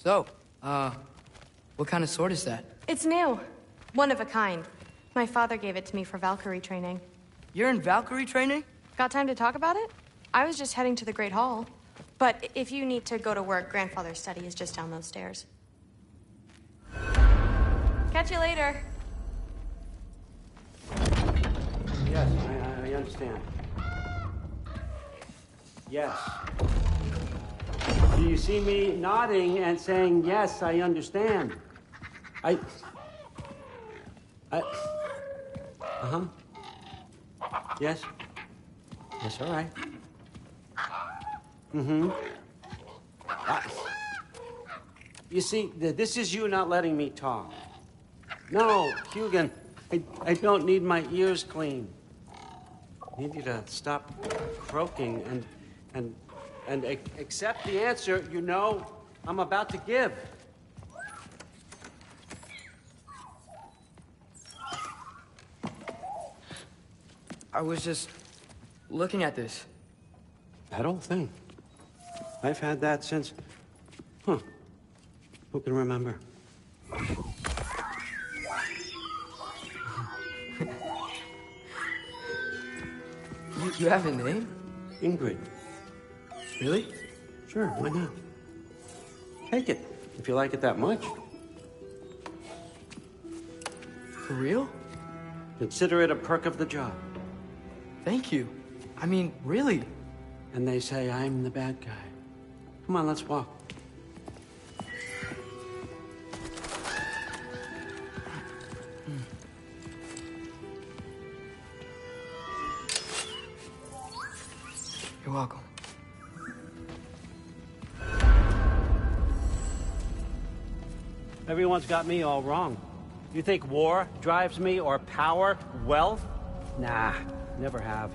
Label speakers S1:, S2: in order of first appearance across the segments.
S1: So, what kind of sword is that?
S2: It's new. One of a kind. My father gave it to me for Valkyrie training.
S1: You're in Valkyrie training?
S2: Got time to talk about it? I was just heading to the Great Hall. But if you need to go to work, Grandfather's study is just down those stairs. Catch you later.
S3: Yes, I understand. Yes. Do you see me nodding and saying, yes, I understand? Uh-huh. Yes? Yes, all right. Mm-hmm. You see, this is you not letting me talk. No, Hugin, I don't need my ears cleaned. I need you to stop croaking and accept the answer you know I'm about to give.
S1: I was just looking at this.
S3: That old thing. I've had that since... Who can remember?
S1: You have a name?
S3: Ingrid.
S1: Really?
S3: Sure, why not? Take it, if you like it that much.
S1: For real?
S3: Consider it a perk of the job.
S1: Thank you. I mean, really.
S3: And they say I'm the bad guy. Come on, let's walk.
S1: You're welcome.
S3: Everyone's got me all wrong. You think war drives me, or power, wealth? Nah, never have.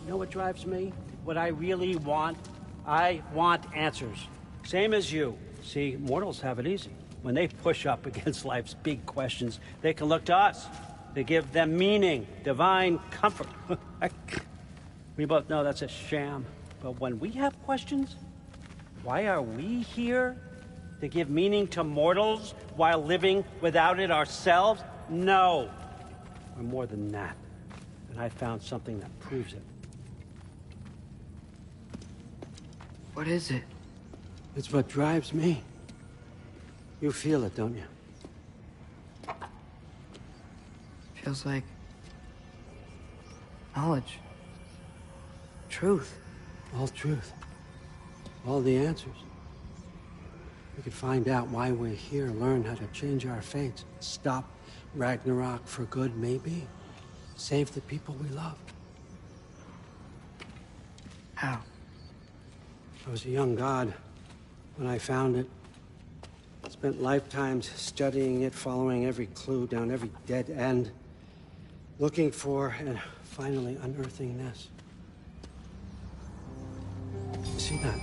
S3: You know what drives me? What I really want? I want answers. Same as you. See, mortals have it easy. When they push up against life's big questions, they can look to us. They give them meaning, divine comfort. We both know that's a sham. But when we have questions, why are we here? To give meaning to mortals while living without it ourselves? No. We're more than that. And I found something that proves it.
S1: What is it?
S3: It's what drives me. You feel it, don't you?
S1: Feels like... knowledge. Truth.
S3: All truth. All the answers. We could find out why we're here, learn how to change our fates, stop Ragnarok for good, maybe. Save the people we love.
S1: How?
S3: I was a young god when I found it. Spent lifetimes studying it, following every clue down every dead end, looking for and finally unearthing this. You see that?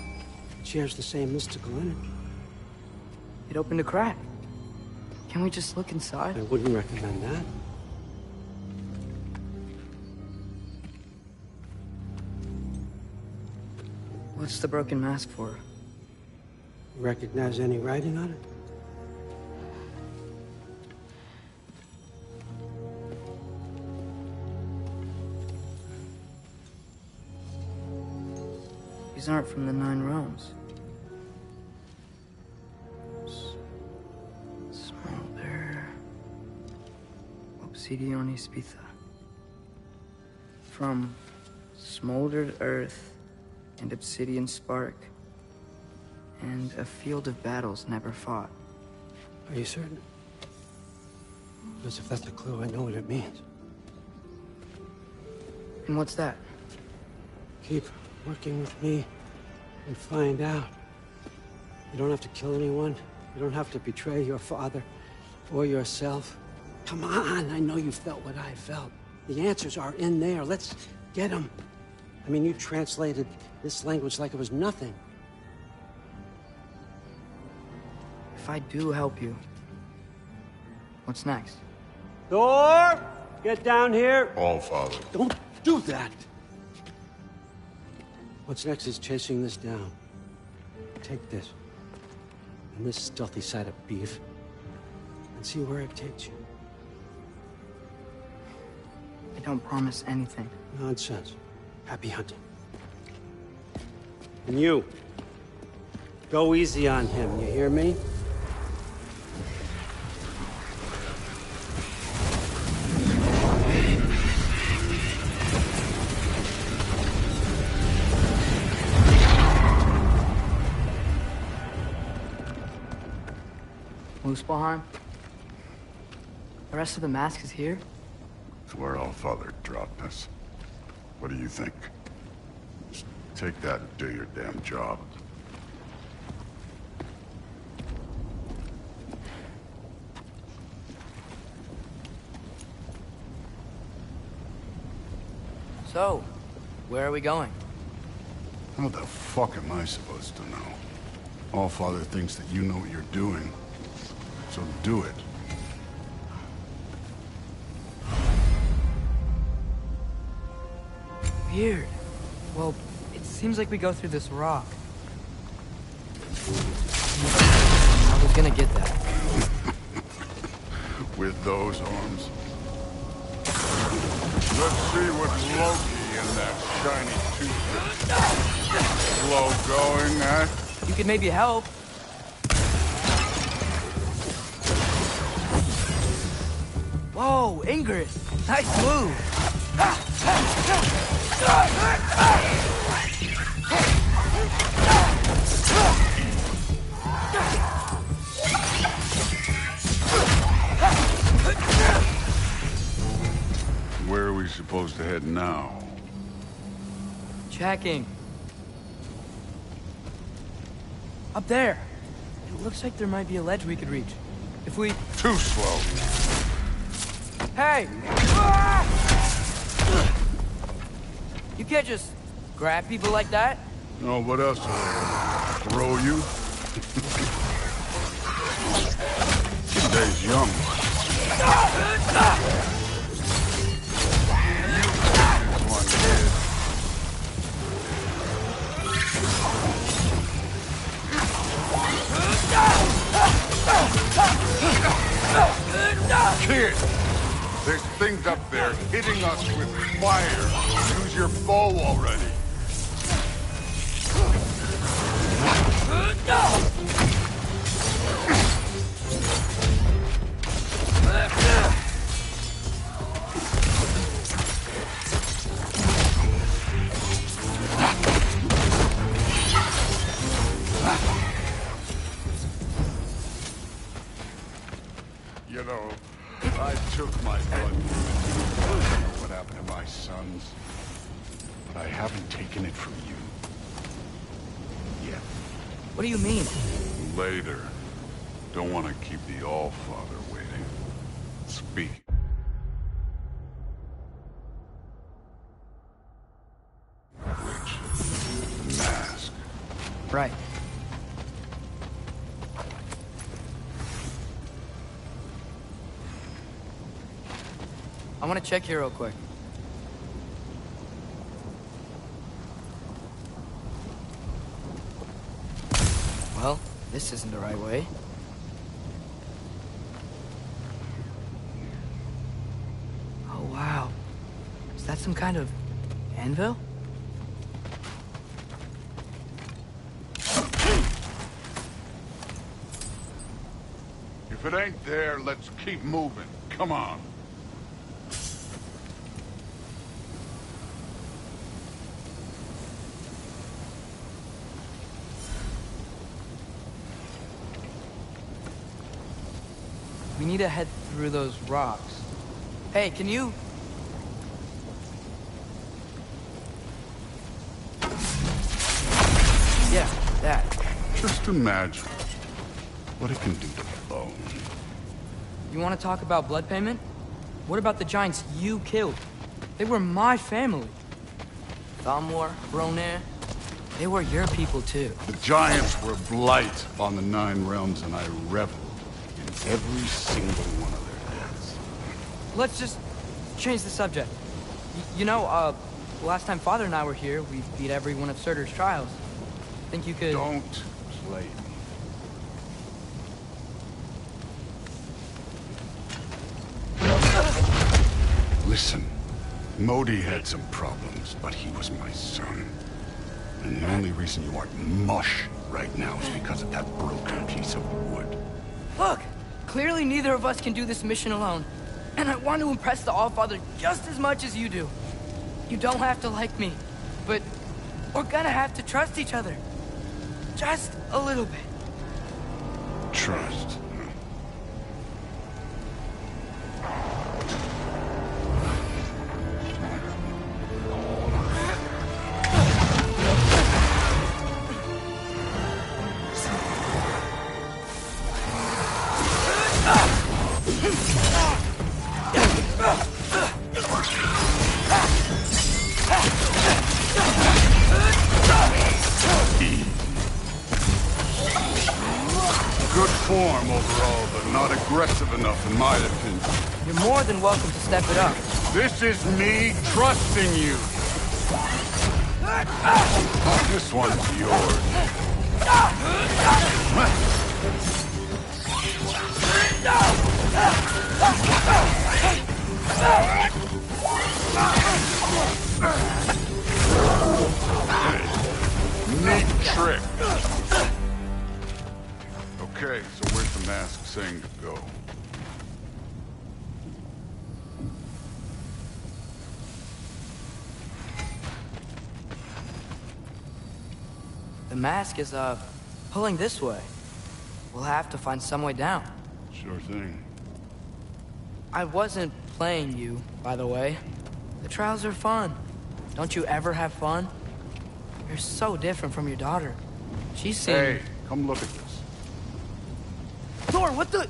S3: It shares the same mystical energy.
S1: It opened a crack. Can we just look inside?
S3: I wouldn't recommend that.
S1: What's the broken mask for?
S3: Recognize any writing on it?
S1: These aren't from the Nine Realms. Smolder... Obsidione Spitha. From smoldered earth and obsidian spark, and a field of battles never fought.
S3: Are you certain? Because if that's a clue, I know what it means.
S1: And what's that?
S3: Keep working with me and find out. You don't have to kill anyone. You don't have to betray your father or yourself. Come on, I know you felt what I felt. The answers are in there. Let's get them. I mean, you translated this language like it was nothing.
S1: If I do help you, what's next?
S3: Thor! Get down here!
S4: All, Father.
S3: Don't do that! What's next is chasing this down. Take this. on this stealthy side of beef and see where it takes you.
S1: I don't promise anything.
S3: Nonsense. Happy hunting. And you, go easy on him, you hear me?
S1: Muspelheim? The rest of the mask is here?
S4: It's where Allfather dropped us. What do you think? Just take that and do your damn job.
S1: So, where are we going?
S4: How the fuck am I supposed to know? Allfather thinks that you know what you're doing. So do it.
S1: Weird. Well, it seems like we go through this rock. I was gonna get that.
S4: With those arms. Let's see what Loki and that shiny tooth. Slow going, eh?
S1: You could maybe help. Whoa, Ingrid! Nice move!
S4: Where are we supposed to head now?
S1: Checking. Up there. It looks like there might be a ledge we could reach. If we...
S4: Too slow.
S1: Hey! You can't just grab people like that.
S4: No, what else? Throw you? Today's young. Kid! There's things up there hitting us with fire. Use your bow already. You know, I took my blood. What happened to my sons? But I haven't taken it from you. Yet.
S1: What do you mean?
S4: Later. Don't want to keep the Allfather waiting. Speak. Which? The mask.
S1: Right. I want to check here real quick. Well, this isn't the right way. Oh, wow. Is that some kind of anvil?
S4: If it ain't there, let's keep moving. Come on.
S1: We need to head through those rocks. Hey, can you... Yeah, that.
S4: Just imagine what it can do to bone.
S1: You want to talk about blood payment? What about the giants you killed? They were my family. Thamur, Hrungnir, they were your people too.
S4: The giants were blight on the Nine Realms, and I reveled in every single one of their deaths.
S1: Let's just change the subject. You know, last time Father and I were here, we beat every one of Surtur's trials. Think you could...
S4: Don't play me. Listen, Modi had some problems, but he was my son. And the only reason you aren't mush right now is because of that broken piece of wood.
S1: Look, clearly neither of us can do this mission alone. And I want to impress the Allfather just as much as you do. You don't have to like me, but we're gonna have to trust each other. Just a little bit.
S4: Trust. Good form overall, but not aggressive enough in my opinion.
S1: You're more than welcome to step it up.
S4: This is me trusting you. This one's yours. Neat trick. Okay, so where's the mask saying to go?
S1: The mask is, pulling this way. We'll have to find some way down.
S4: Sure thing.
S1: I wasn't playing you, by the way. The trials are fun. Don't you ever have fun? You're so different from your daughter. She's seen...
S4: Hey, come look at this.
S1: Thor, what the...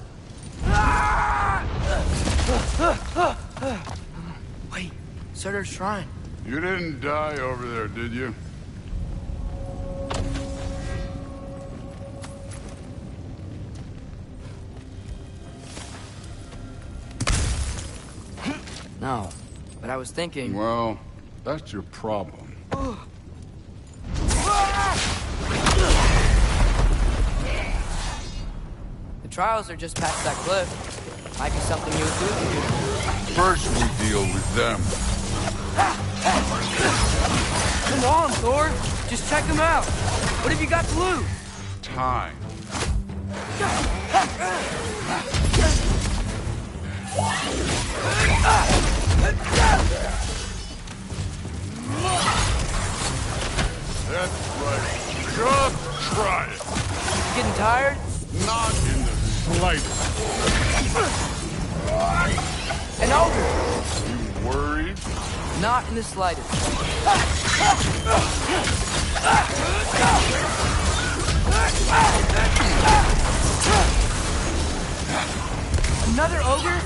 S1: Wait, Surtur's shrine.
S4: You didn't die over there, did you?
S1: No, but I was thinking...
S4: Well, that's your problem.
S1: The trials are just past that cliff. Might be something you and Blue can do.
S4: First we deal with them.
S1: Come on, Thor. Just check them out. What have you got to lose?
S4: Time. That's right. Just try it.
S1: You getting tired?
S4: Not in the slightest.
S1: An ogre.
S4: You worried?
S1: Not in the slightest. Another ogre?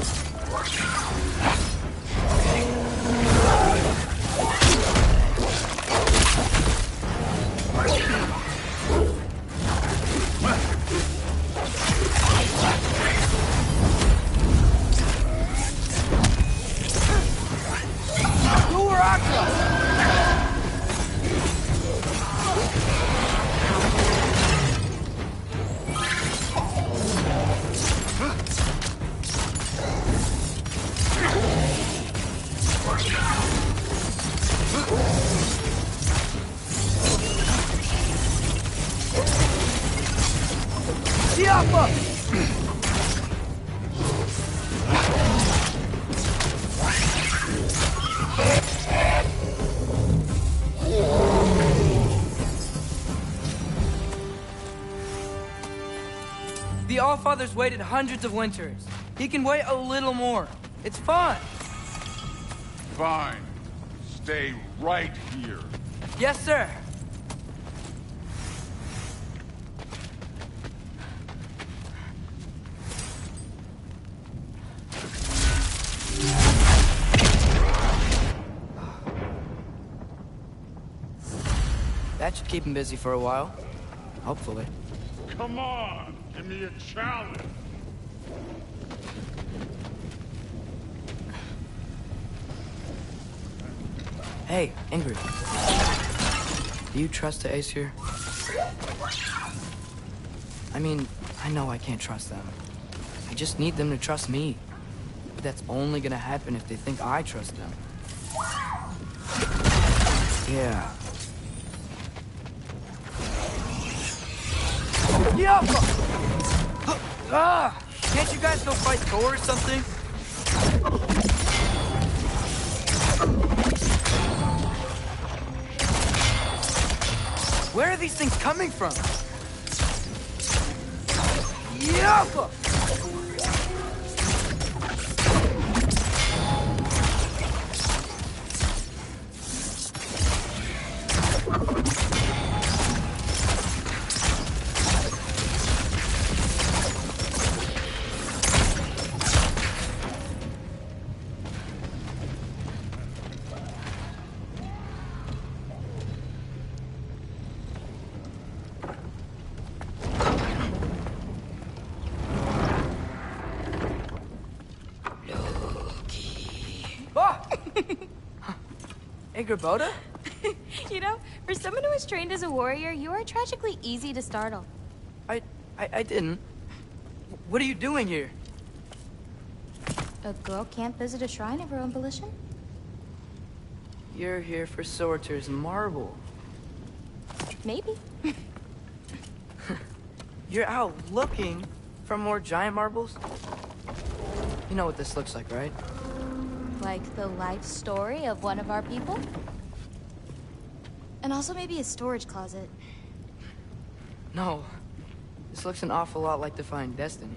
S1: The Allfather's waited hundreds of winters. He can wait a little more. It's fun.
S4: Fine. Stay right here.
S1: Yes, sir. That should keep him busy for a while. Hopefully.
S4: Come on, give me a challenge.
S1: Hey, Ingrid. Do you trust the Aesir? I mean, I know I can't trust them. I just need them to trust me. But that's only gonna happen if they think I trust them. Yeah. Yeah! Ah! Can't you guys go fight Thor or something? Where are these things coming from? Yeah! Hey, Grabota?
S5: You know, for someone who was trained as a warrior, you are tragically easy to startle.
S1: I didn't. What are you doing here?
S5: A girl can't visit a shrine of her own volition?
S1: You're here for Sorter's marble.
S5: Maybe.
S1: You're out looking for more giant marbles? You know what this looks like, right?
S5: Like the life story of one of our people? And also maybe a storage closet.
S1: No. This looks an awful lot like Defying Destiny.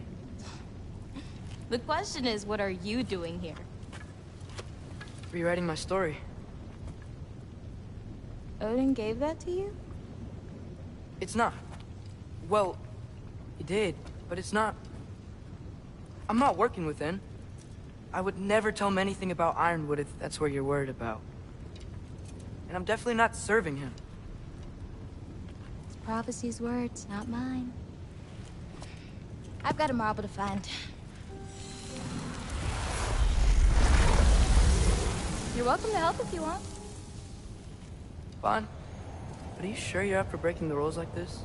S5: The question is, what are you doing here?
S1: Rewriting my story.
S5: Odin gave that to you?
S1: It's not. Well, he did, but it's not. I'm not working with him. I would never tell him anything about Ironwood if that's what you're worried about. And I'm definitely not serving him.
S5: It's prophecy's words, not mine. I've got a marble to find. You're welcome to help if you want.
S1: Fine. But are you sure you're up for breaking the rules like this?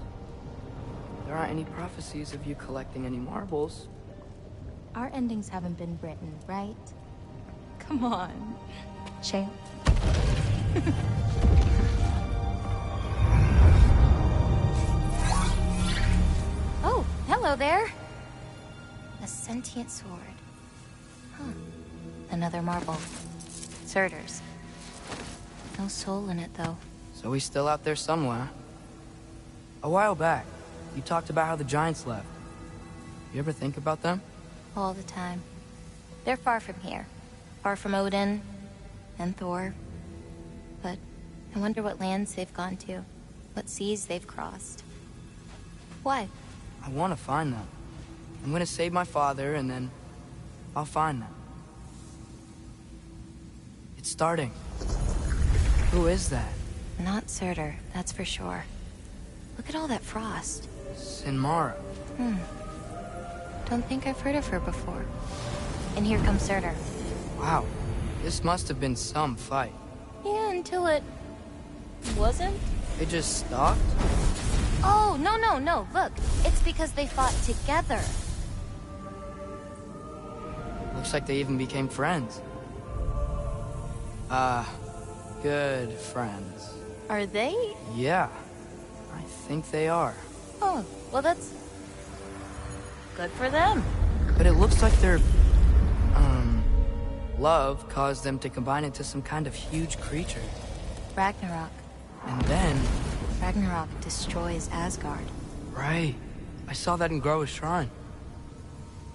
S1: There aren't any prophecies of you collecting any marbles.
S5: Our endings haven't been written, right? Come on, champ. Oh, hello there. A sentient sword. Huh. Another marble. Surtur's. No soul in it, though.
S1: So he's still out there somewhere. A while back, you talked about how the Giants left. You ever think about them?
S5: All the time. They're far from here. Far from Odin and Thor. But I wonder what lands they've gone to. What seas they've crossed. Why?
S1: I want to find them. I'm gonna save my father, and then I'll find them. It's starting. Who is that?
S5: Not Surtur, that's for sure. Look at all that frost.
S1: Sinmara.
S5: Don't think I've heard of her before. And here comes Surtur.
S1: Wow. This must have been some fight.
S5: Yeah, until it... wasn't?
S1: They just stopped?
S5: Oh, no. Look, it's because they fought together.
S1: Looks like they even became friends. Good friends.
S5: Are they?
S1: Yeah. I think they are.
S5: Oh, well that's... good for them.
S1: But it looks like their... love caused them to combine into some kind of huge creature.
S5: Ragnarok.
S1: And then...
S5: Ragnarok destroys Asgard.
S1: Right. I saw that in Groa's shrine.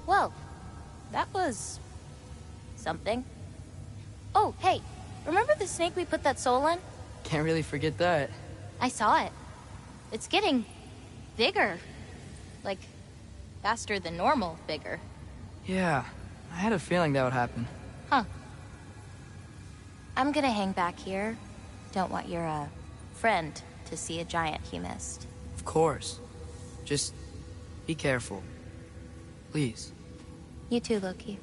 S5: Well, that was... something. Oh, hey, remember the snake we put that soul in?
S1: Can't really forget that.
S5: I saw it. It's getting... bigger. Like, faster than normal bigger.
S1: Yeah, I had a feeling that would happen.
S5: Huh. I'm gonna hang back here. Don't want your, friend to see a giant he missed.
S1: Of course. Just be careful. Please.
S5: You too, Loki.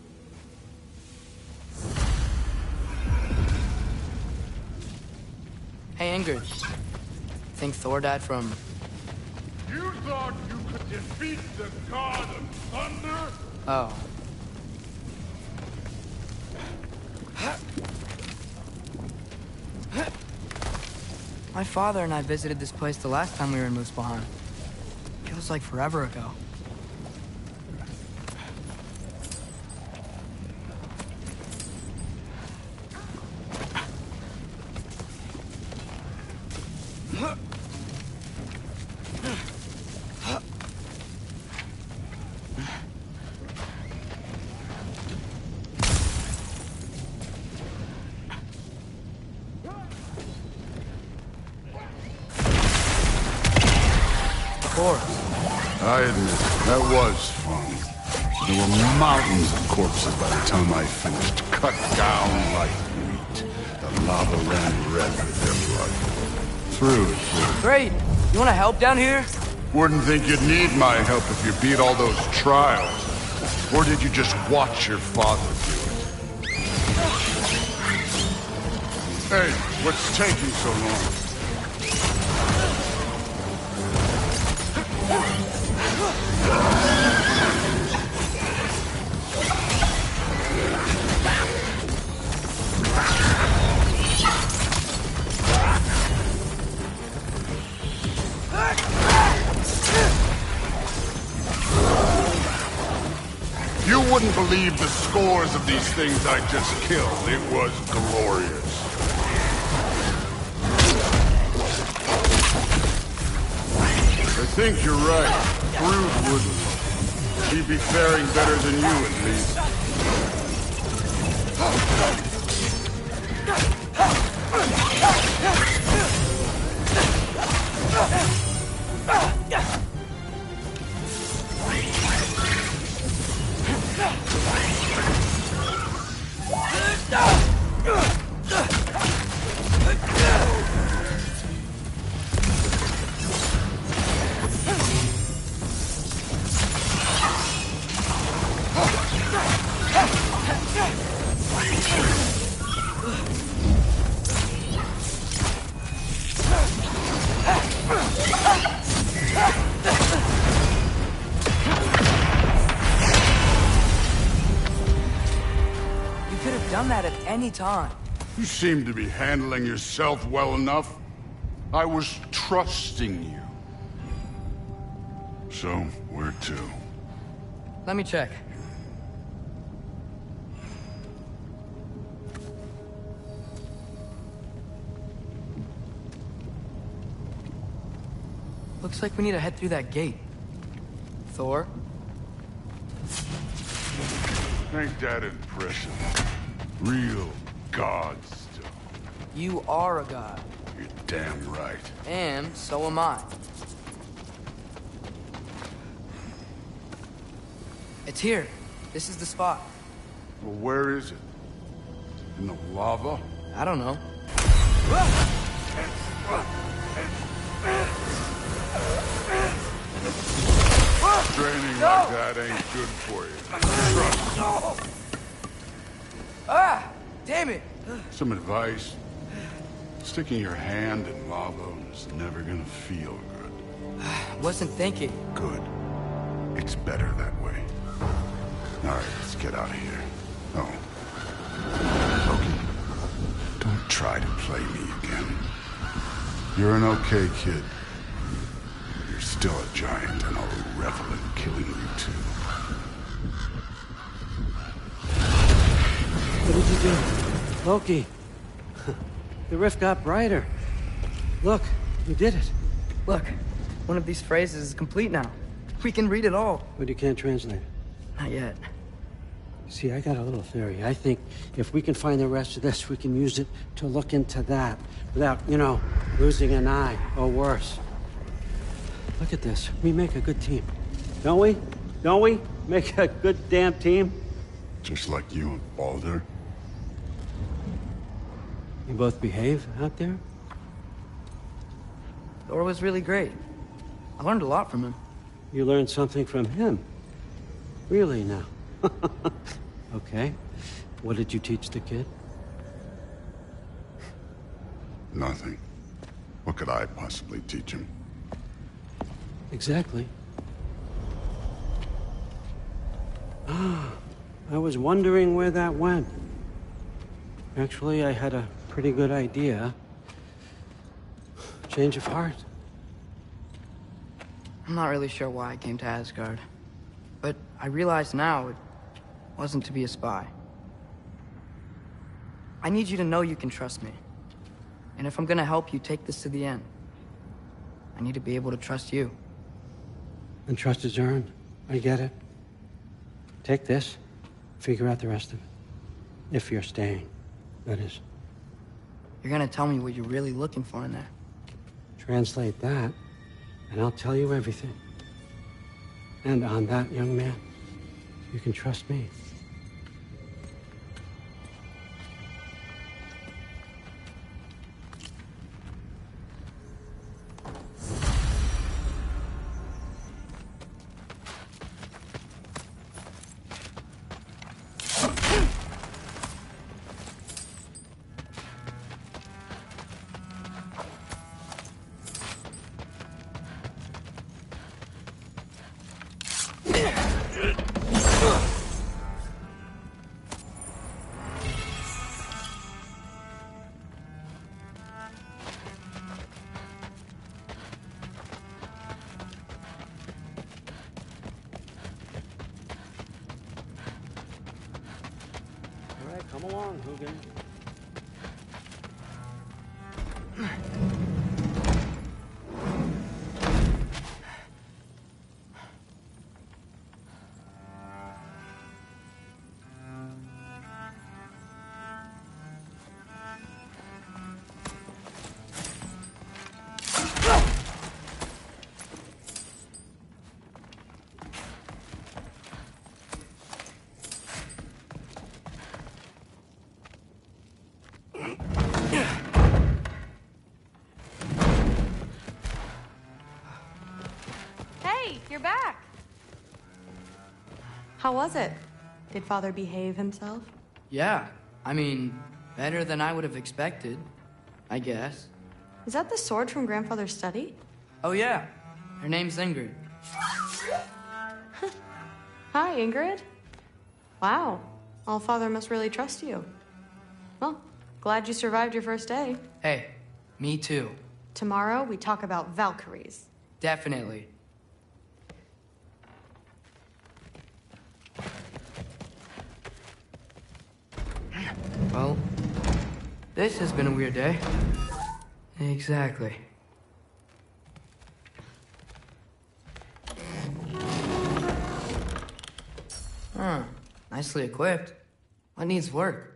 S1: Hey, Ingrid. Think Thor died from...
S4: You thought you could defeat the god of thunder?
S1: Oh. My father and I visited this place the last time we were in Muspelheim. Feels like forever ago.
S4: I admit, that was fun. There were mountains of corpses by the time I finished, cut down like meat. The lava ran red with their blood. Through.
S1: Great! You wanna help down here?
S4: Wouldn't think you'd need my help if you beat all those trials. Or did you just watch your father do it? Hey, what's taking so long? You wouldn't believe the scores of these things I just killed. It was glorious. I think you're right. Brood wouldn't. He'd be faring better than you, at least.
S1: Any time.
S4: You seem to be handling yourself well enough. I was trusting you. So, where to?
S1: Let me check. Looks like we need to head through that gate. Thor?
S4: Ain't that impressive? Real god stuff.
S1: You are a god.
S4: You're damn right.
S1: And so am I. It's here. This is the spot.
S4: Well, where is it? In the lava?
S1: I don't know.
S4: Training like that ain't good for you. Trust me.
S1: Ah! Damn it!
S4: Some advice. Sticking your hand in lava is never gonna feel good.
S1: Wasn't thinking.
S4: Good. It's better that way. Alright, let's get out of here. Oh. Loki, don't try to play me again. You're an okay kid. You're still a giant, and I'll revel in killing you too.
S3: What did you do? Loki. The rift got brighter. Look, you did it.
S1: Look, one of these phrases is complete now. We can read it all.
S3: But you can't translate it.
S1: Not yet.
S3: See, I got a little theory. I think if we can find the rest of this, we can use it to look into that without, losing an eye or worse. Look at this. We make a good team. Don't we? Don't we? Make a good damn team?
S4: Just like you and Baldur.
S3: You both behave out there?
S1: Thor was really great. I learned a lot from him.
S3: You learned something from him? Really now? Okay. What did you teach the kid?
S4: Nothing. What could I possibly teach him?
S3: Exactly. Ah, I was wondering where that went. Actually, I had a pretty good idea. Change of heart.
S1: I'm not really sure why I came to Asgard. But I realize now it wasn't to be a spy. I need you to know you can trust me. And if I'm gonna help you take this to the end, I need to be able to trust you.
S3: And trust is earned. I get it. Take this, figure out the rest of it. If you're staying, that is.
S1: You're gonna tell me what you're really looking for in there.
S3: Translate that, and I'll tell you everything. And on that, young man, you can trust me. All right, come along, Hugin.
S2: Hey, you're back. How was it? Did Father behave himself?
S1: Yeah, I mean, better than I would have expected, I guess.
S2: Is that the sword from Grandfather's study?
S1: Oh yeah, her name's Ingrid.
S2: Hi, Ingrid. Wow, Allfather must really trust you. Well, glad you survived your first day.
S1: Hey, me too.
S2: Tomorrow, we talk about Valkyries.
S1: Definitely. Well, this has been a weird day. Exactly. Huh. Nicely equipped. What needs work?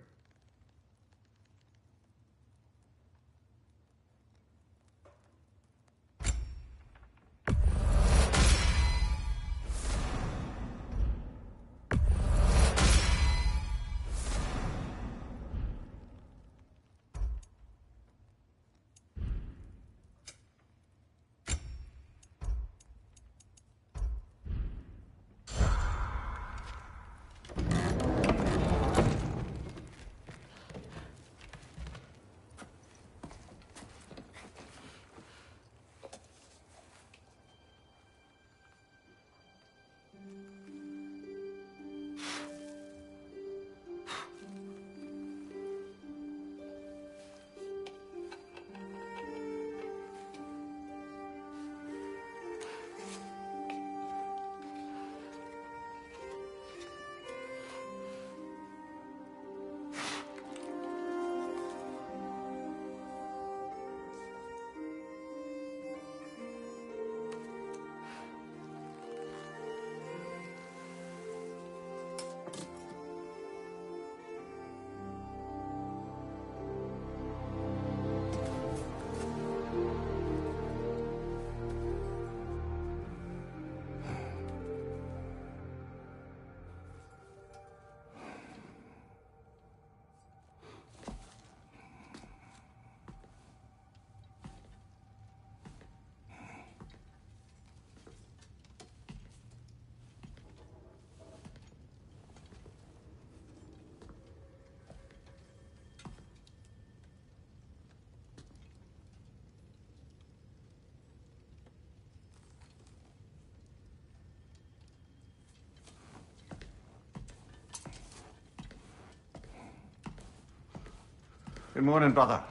S6: Good morning, brother.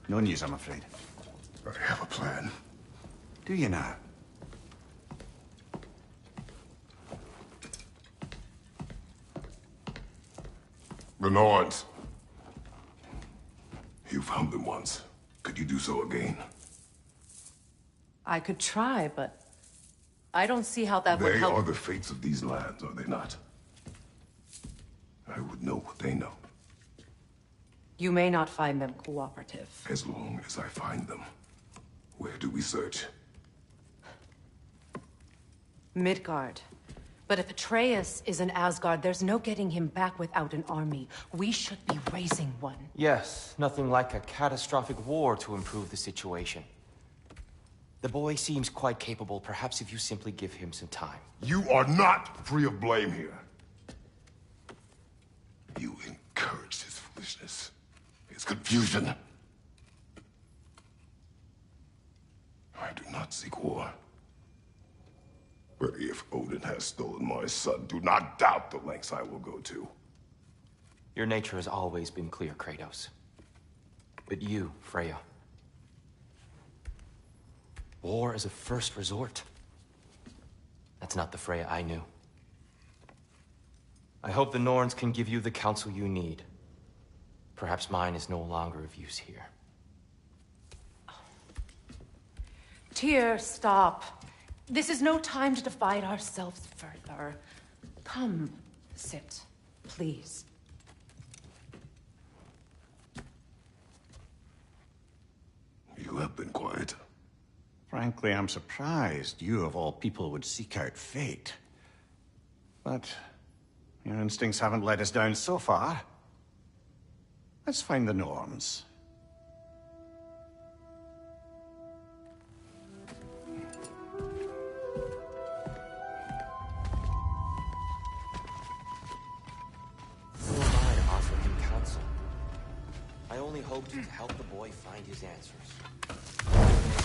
S6: No news, I'm afraid.
S4: I have a plan.
S6: Do you now?
S4: The Norns. You found them once. Could you do so again?
S7: I could try, but I don't see how that would
S4: They
S7: help.
S4: are the fates of these lands, are they not? I would know what they know,
S7: You may not find them cooperative.
S4: as long as I find them. Where do we search?
S7: Midgard. But if Atreus is in Asgard, there's no getting him back without an army. We should be raising one.
S8: Yes, nothing like a catastrophic war to improve the situation. The boy seems quite capable, perhaps if you simply give him some time.
S4: You are not free of blame here. You encouraged his foolishness, his confusion. I do not seek war. But if Odin has stolen my son, do not doubt the lengths I will go to.
S8: Your nature has always been clear, Kratos. But you, Freya. War is a first resort. That's not the Freya I knew. I hope the Norns can give you the counsel you need. Perhaps mine is no longer of use here.
S7: Tyr, stop. This is no time to divide ourselves further. Come, sit, please.
S4: You have been quiet.
S6: Frankly, I'm surprised you, of all people, would seek out fate. But your instincts haven't let us down so far. Let's find the Norns.
S8: Who am I to offer him counsel? I only hoped to help the boy find his answers.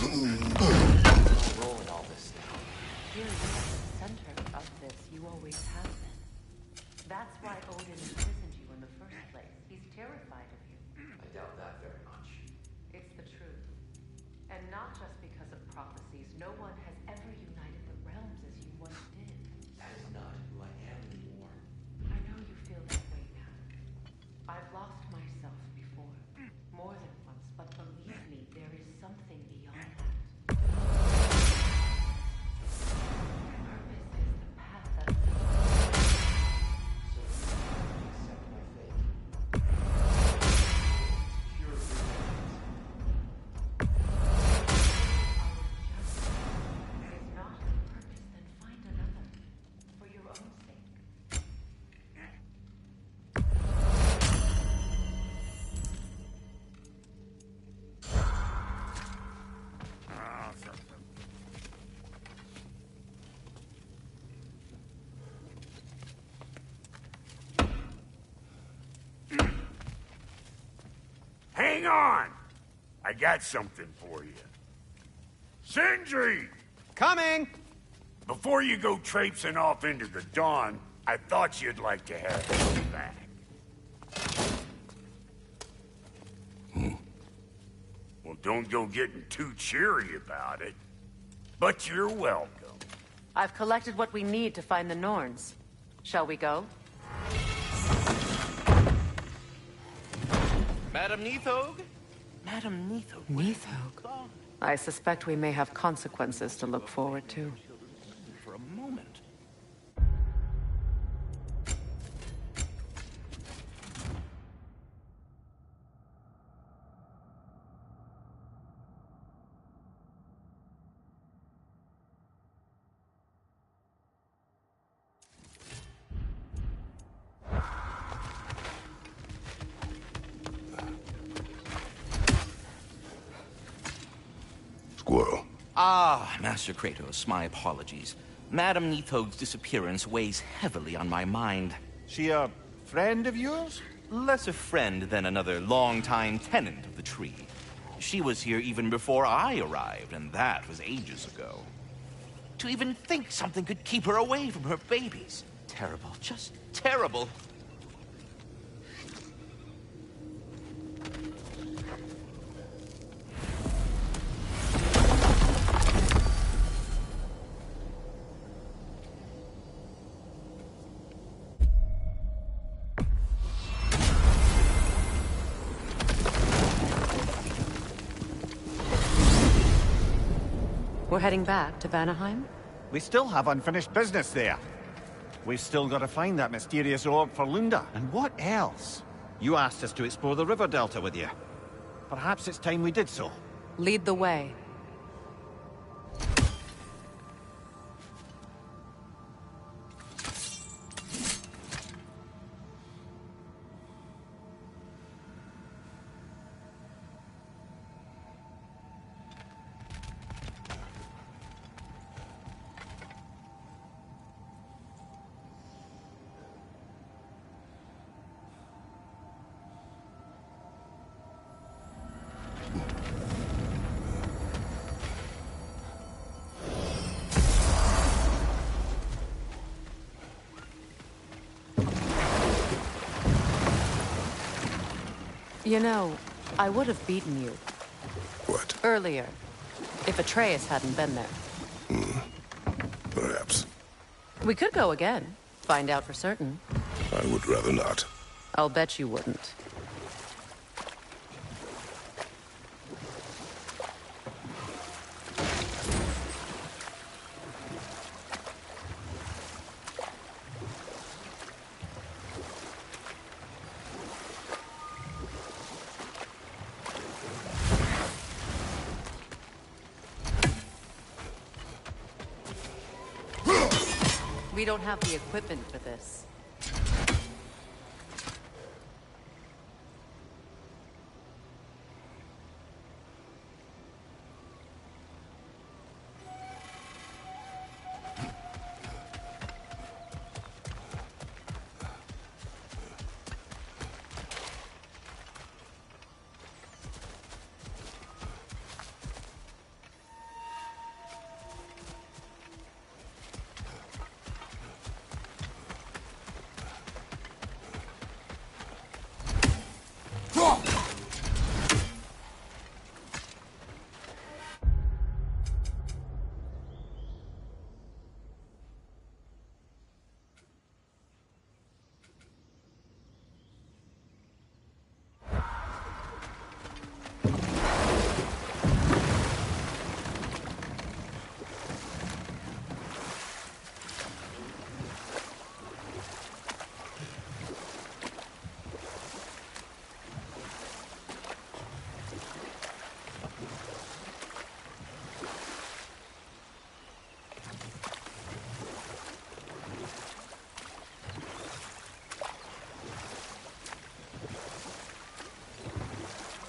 S8: What's my role in all this now?
S7: You're the center of this. You always have been. That's why Odin imprisoned you in the first place. He's terrified of you.
S8: I doubt that very much.
S7: It's the truth. And not just because of prophecies. No one has ever united the realms as you once did.
S8: That is not who I am anymore.
S7: I know you feel that way now. I've lost myself before. More than once, but believe me, there is something beyond that. Purpose is the path that
S8: So, accept my fate. Pure revenge.
S7: is not the purpose, then find another. For your own sake.
S9: Hang on! I got something for you. Sindri!
S6: Coming!
S9: Before you go traipsing off into the dawn, I thought you'd like to have this back. Well, don't go getting too cheery about it. But you're welcome.
S7: I've collected what we need to find the Norns. Shall we go?
S10: Madam Neathog? Madam Neathog.
S7: Neathog. I suspect we may have consequences to look forward to.
S10: For a moment.
S4: Squirrel.
S10: Ah, Master Kratos, my apologies. Madam Neathog's disappearance weighs heavily on my mind.
S6: She a friend of yours?
S10: Less a friend than another longtime tenant of the tree. She was here even before I arrived, and that was ages ago. To even think something could keep her away from her babies. Terrible, just terrible.
S7: We're heading back to Vanaheim?
S6: We still have unfinished business there. We've still got to find that mysterious orb for Lunda. And what else? You asked us to explore the river delta with you. Perhaps it's time we did so.
S7: Lead the way. You know, I would have beaten you.
S11: What?
S7: Earlier, if Atreus hadn't been there.
S11: Perhaps.
S7: We could go again. Find out for certain.
S11: I would rather not.
S7: I'll bet you wouldn't. We don't have the equipment for this.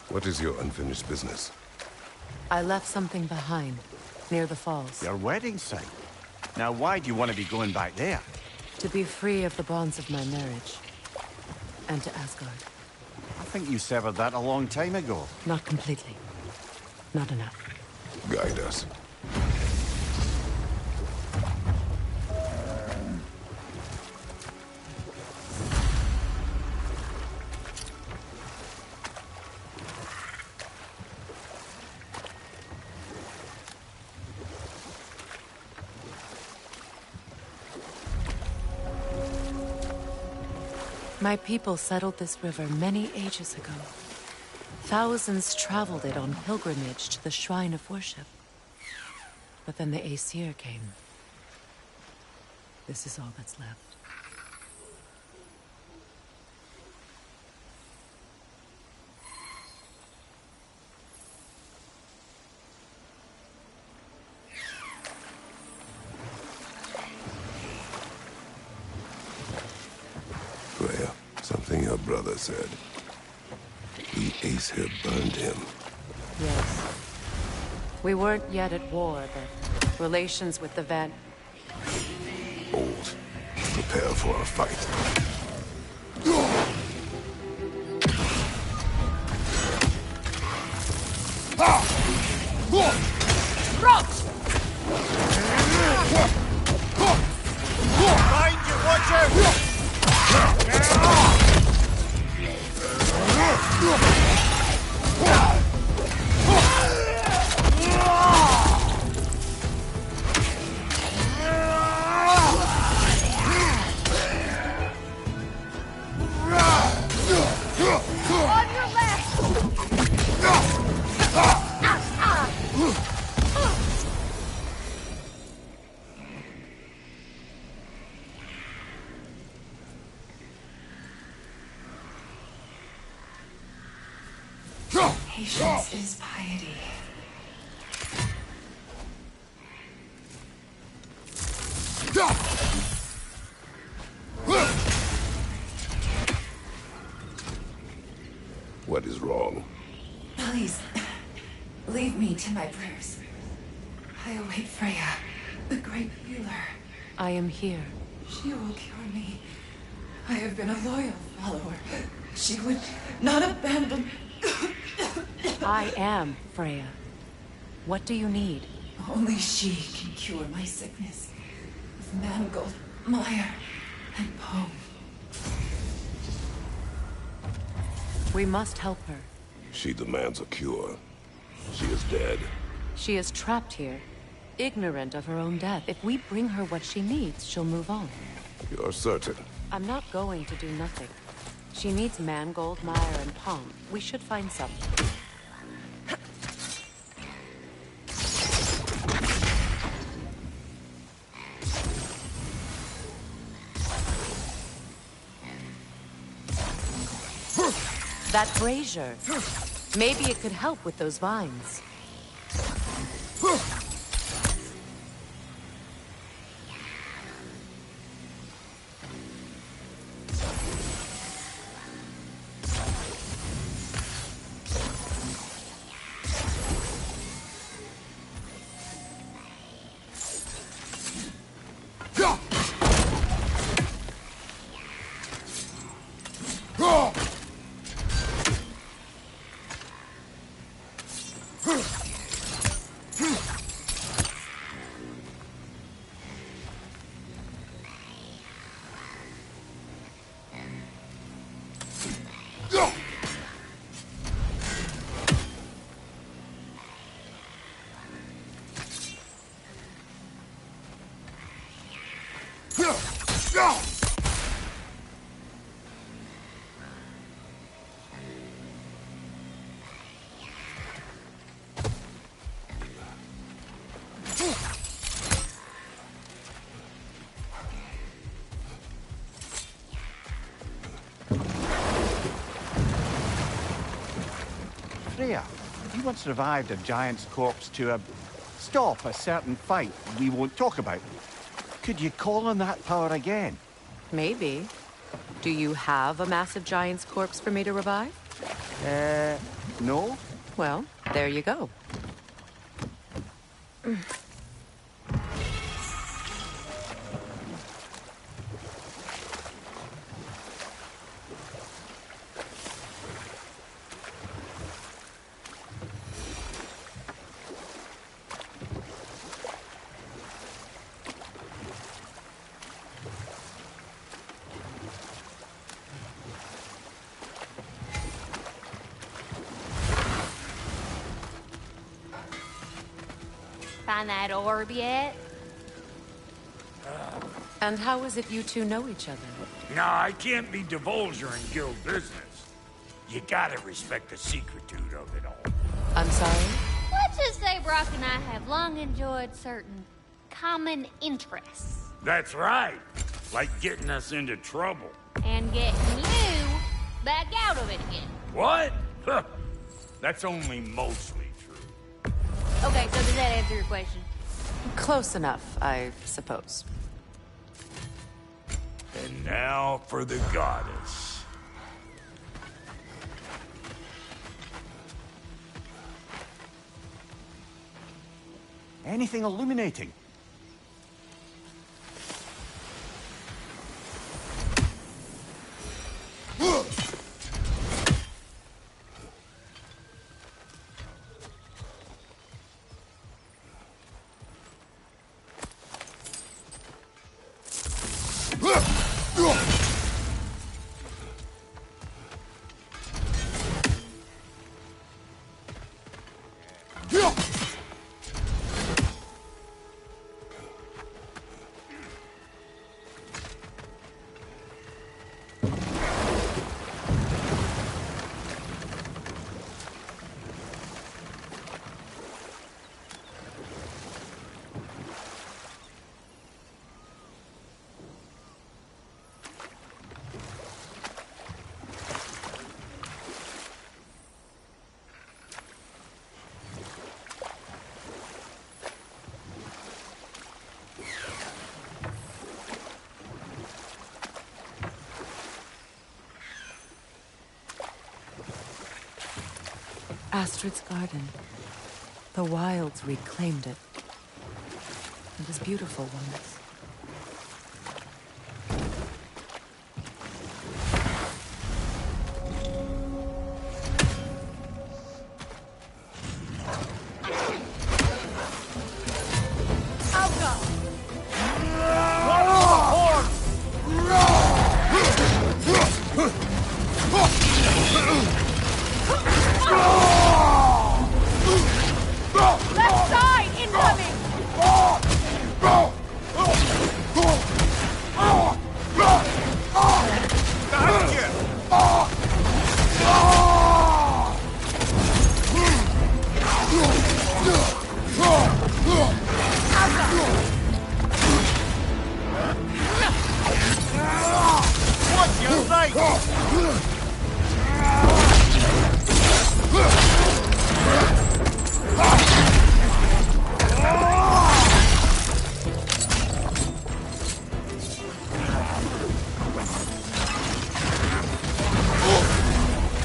S11: What is your unfinished business?
S7: I left something behind, near the falls.
S6: Your wedding site? Now why do you want to be going back there?
S7: To be free of the bonds of my marriage. And to Asgard.
S6: I think you severed that a long time ago.
S7: Not completely. Not enough.
S11: Guide us.
S7: My people settled this river many ages ago. Thousands traveled it on pilgrimage to the shrine of worship. But then the Aesir came. This is all that's left.
S11: Freya, something your brother said. The Aesir burned him.
S7: Yes. We weren't yet at war, but relations with the Van...
S11: Old. Prepare for a fight.
S6: Behind you, watch out!
S12: On your left!
S7: Patience is piety.
S11: What is wrong?
S7: Please, leave me to my prayers. I await Freya, the great healer. I am here. She will cure me. I have been a loyal follower. She would not abandon...
S12: I am Freya. What do you need?
S7: Only she can cure my sickness. With Mangold, Mire, and Poe.
S12: We must help her.
S11: She demands a cure. She is dead.
S12: She is trapped here, ignorant of her own death. If we bring her what she needs, she'll move on.
S11: You're certain?
S12: I'm not going to do nothing. She needs Mangold, Mire, and Palm. We should find some. That brazier. Maybe it could help with those vines.
S6: Freya, you once revived a giant's corpse to stop a certain fight we won't talk about. Could you call on that power again?
S12: Maybe. Do you have a massive giant's corpse for me to revive?
S6: No.
S12: Well, there you go.
S13: Find that orb yet?
S12: And how is it you two know each other?
S9: Nah, I can't be divulging guild business. You gotta respect the secretude of it all.
S12: I'm sorry?
S13: Let's just say Brock and I have long enjoyed certain common interests.
S9: That's right. Like getting us into trouble.
S13: And getting you back out of it again.
S9: What? Huh. That's only mostly true.
S13: Okay, so does that answer your question?
S12: Close enough, I suppose.
S9: And now for the goddess.
S6: Anything illuminating?
S12: Astrid's garden. The wilds reclaimed it. It was beautiful once.
S13: Left side, incoming!
S10: What's your sight?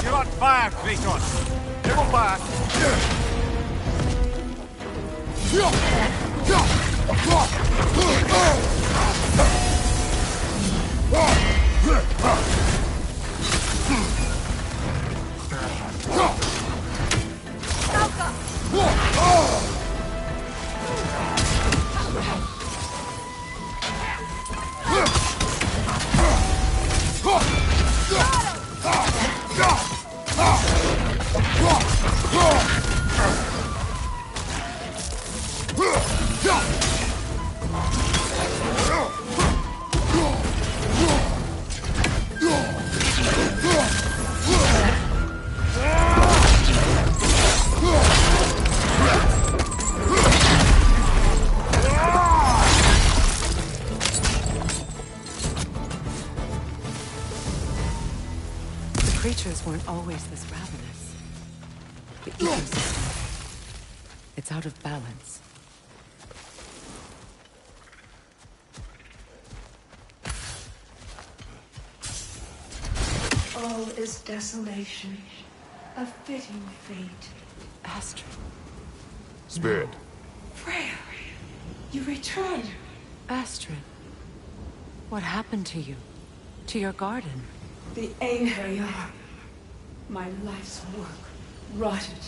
S10: You're on fire, Kratos. Never back.
S12: Creatures weren't always this ravenous. The ecosystem, it's out of balance.
S14: All is desolation, a fitting fate.
S12: Astrid.
S11: Spirit.
S14: Freya, you return.
S12: Astrid, what happened to you? To your garden?
S14: The Einherjar. My life's work rotted.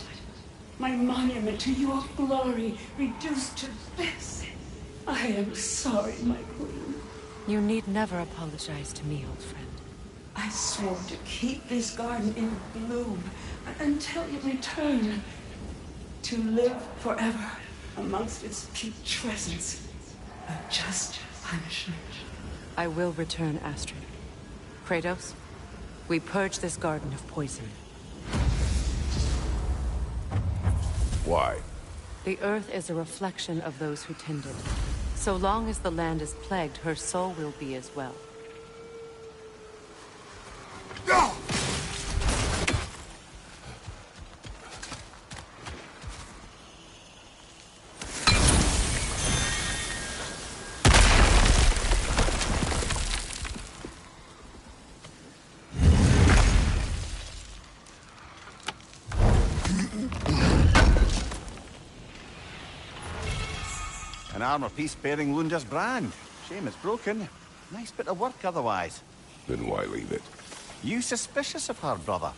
S14: My monument to your glory reduced to this. I am sorry, my queen.
S12: You need never apologize to me, old friend.
S14: I swore to keep this garden in bloom until you return. To live forever amongst its putrescence. A just punishment.
S12: I will return, Astrid. Kratos, we purge this garden of poison.
S11: Why?
S12: The earth is a reflection of those who tend it. So long as the land is plagued, her soul will be as well.
S6: An armor piece bearing Lunda's brand. Shame it's broken. Nice bit of work otherwise.
S11: Then why leave it?
S6: You suspicious of her, brother?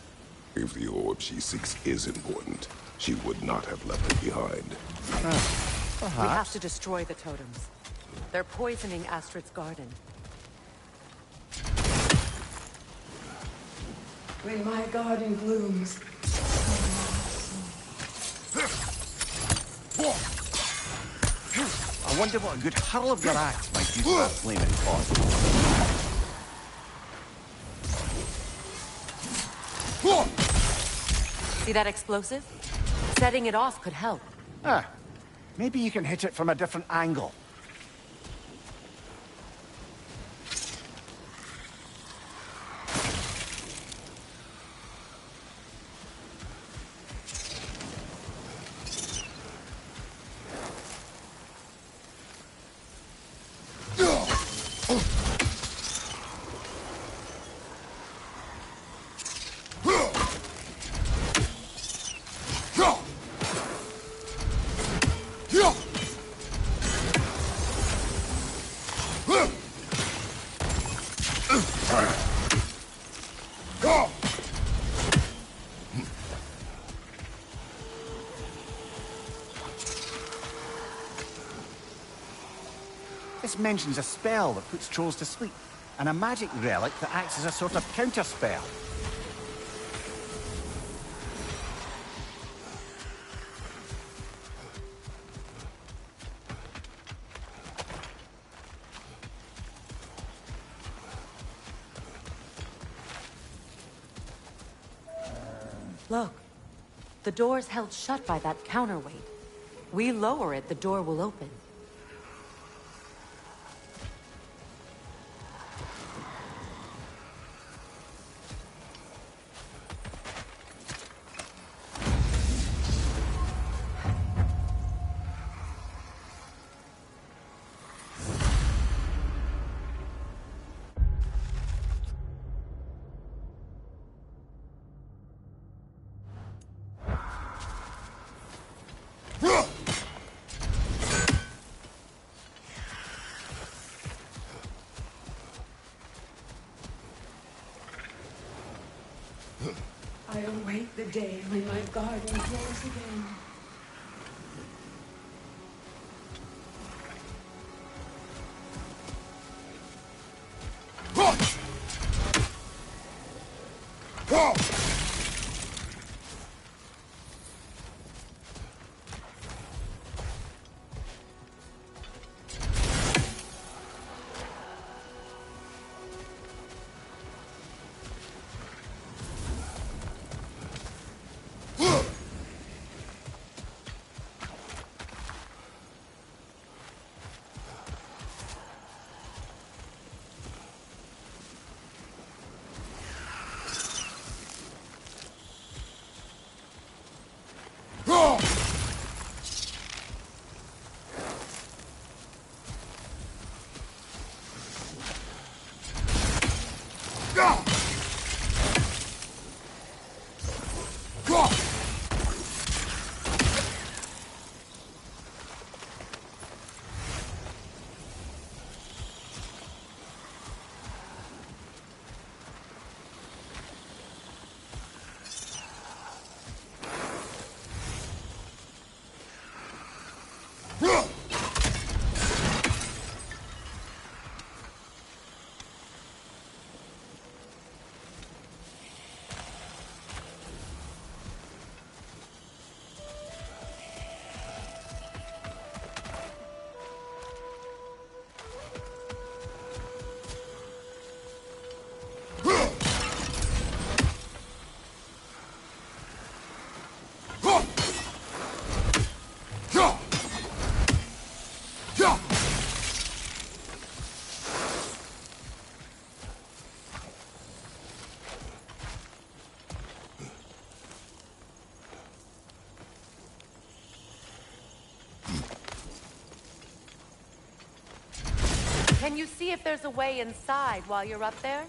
S11: If the orb she seeks is important, she would not have left it behind.
S12: We have to destroy the totems. They're poisoning Astrid's garden.
S14: When my garden blooms,
S6: I wonder what a good hurl of your axe might do to that flaming cause.
S12: See that explosive? Setting it off could help.
S6: Maybe you can hit it from a different angle. This mentions a spell that puts trolls to sleep, and a magic relic that acts as a sort of counterspell.
S12: Look. The door's held shut by that counterweight. We lower it, the door will open.
S14: I await the day when my garden grows again.
S12: Can you see if there's a way inside while you're up there?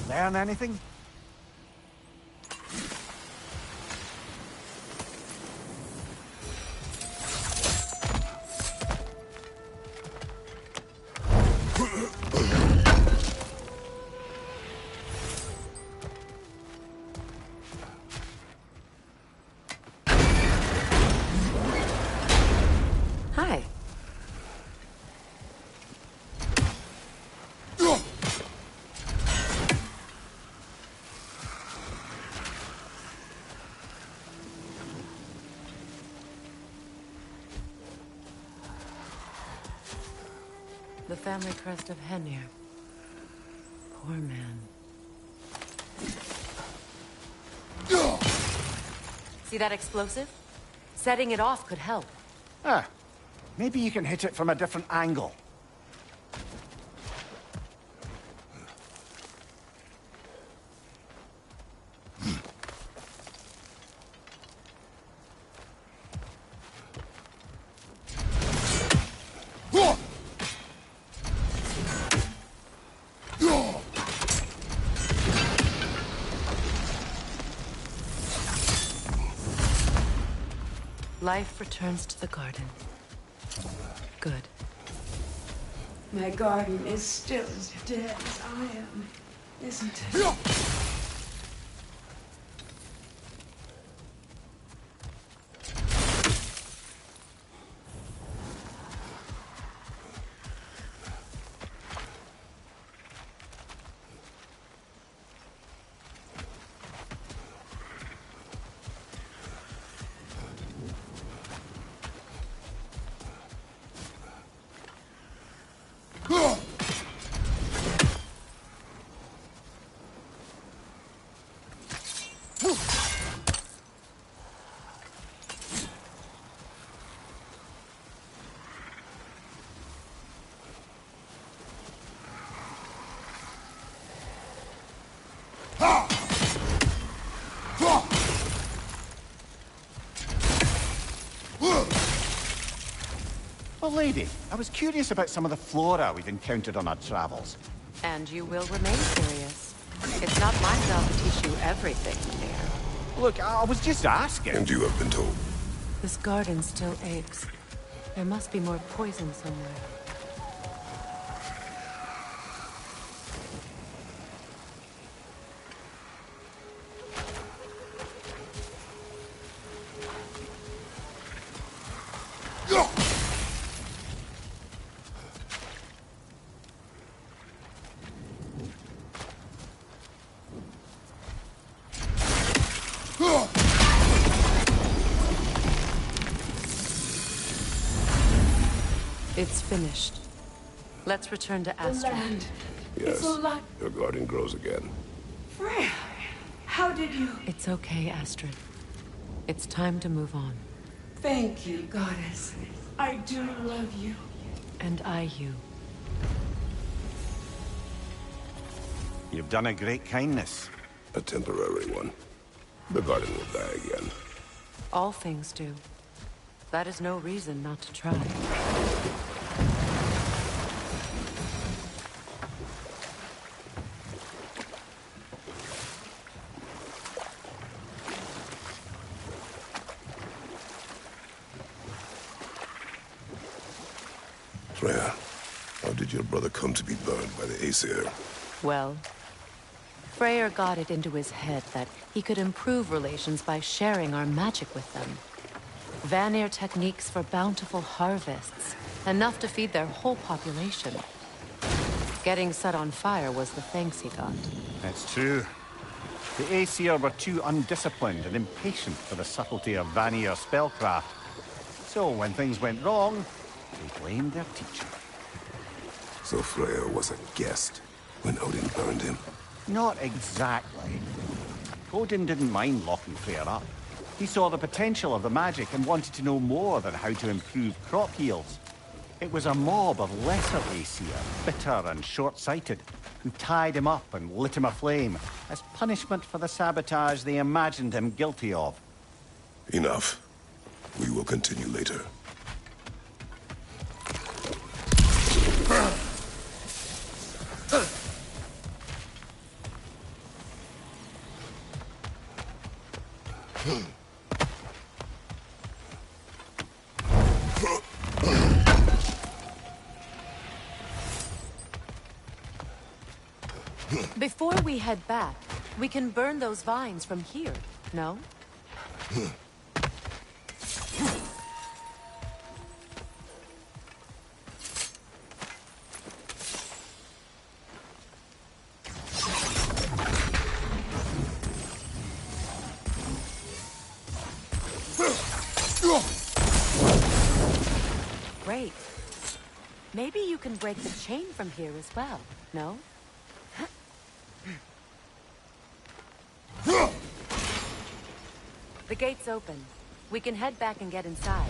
S6: Learn anything?
S12: Hi. The family crest of Henir. Poor man. See that explosive? Setting it off could help.
S6: Ah, maybe you can hit it from a different angle.
S12: Life returns to the garden. Good.
S14: My garden is still as dead as I am, isn't it?
S6: Well, lady, I was curious about some of the flora we've encountered on our travels.
S12: And you will remain curious. It's not my job to teach you everything here.
S6: Look, I was just asking.
S11: And you have been told.
S12: This garden still aches. There must be more poison somewhere. It's finished. Let's return to Astra.
S14: The land.
S11: Yes,
S14: It's a lot.
S11: your garden grows again.
S14: Freya, how did you...
S12: It's okay, Astrid. It's time to move on.
S14: Thank you, goddess. I do love you.
S12: And I you.
S6: You've done a great kindness.
S11: A temporary one. The garden will die again.
S12: All things do. That is no reason not to try.
S11: Freya, how did your brother come to be burned by the Aesir?
S12: Well, Freyr got it into his head that he could improve relations by sharing our magic with them. Vanir techniques for bountiful harvests, enough to feed their whole population. Getting set on fire was the thanks he got.
S6: That's true. The Aesir were too undisciplined and impatient for the subtlety of Vanir spellcraft. So when things went wrong, they blamed their teacher.
S11: So Freya was a guest when Odin burned him?
S6: Not exactly. Odin didn't mind locking Freya up. He saw the potential of the magic and wanted to know more than how to improve crop yields. It was a mob of lesser Aesir, bitter and short-sighted, who tied him up and lit him aflame as punishment for the sabotage they imagined him guilty of.
S11: Enough. We will continue later.
S12: Before we head back, we can burn those vines from here, no? Great. Maybe you can break the chain from here as well, no? The gate's open. We can head back and get inside.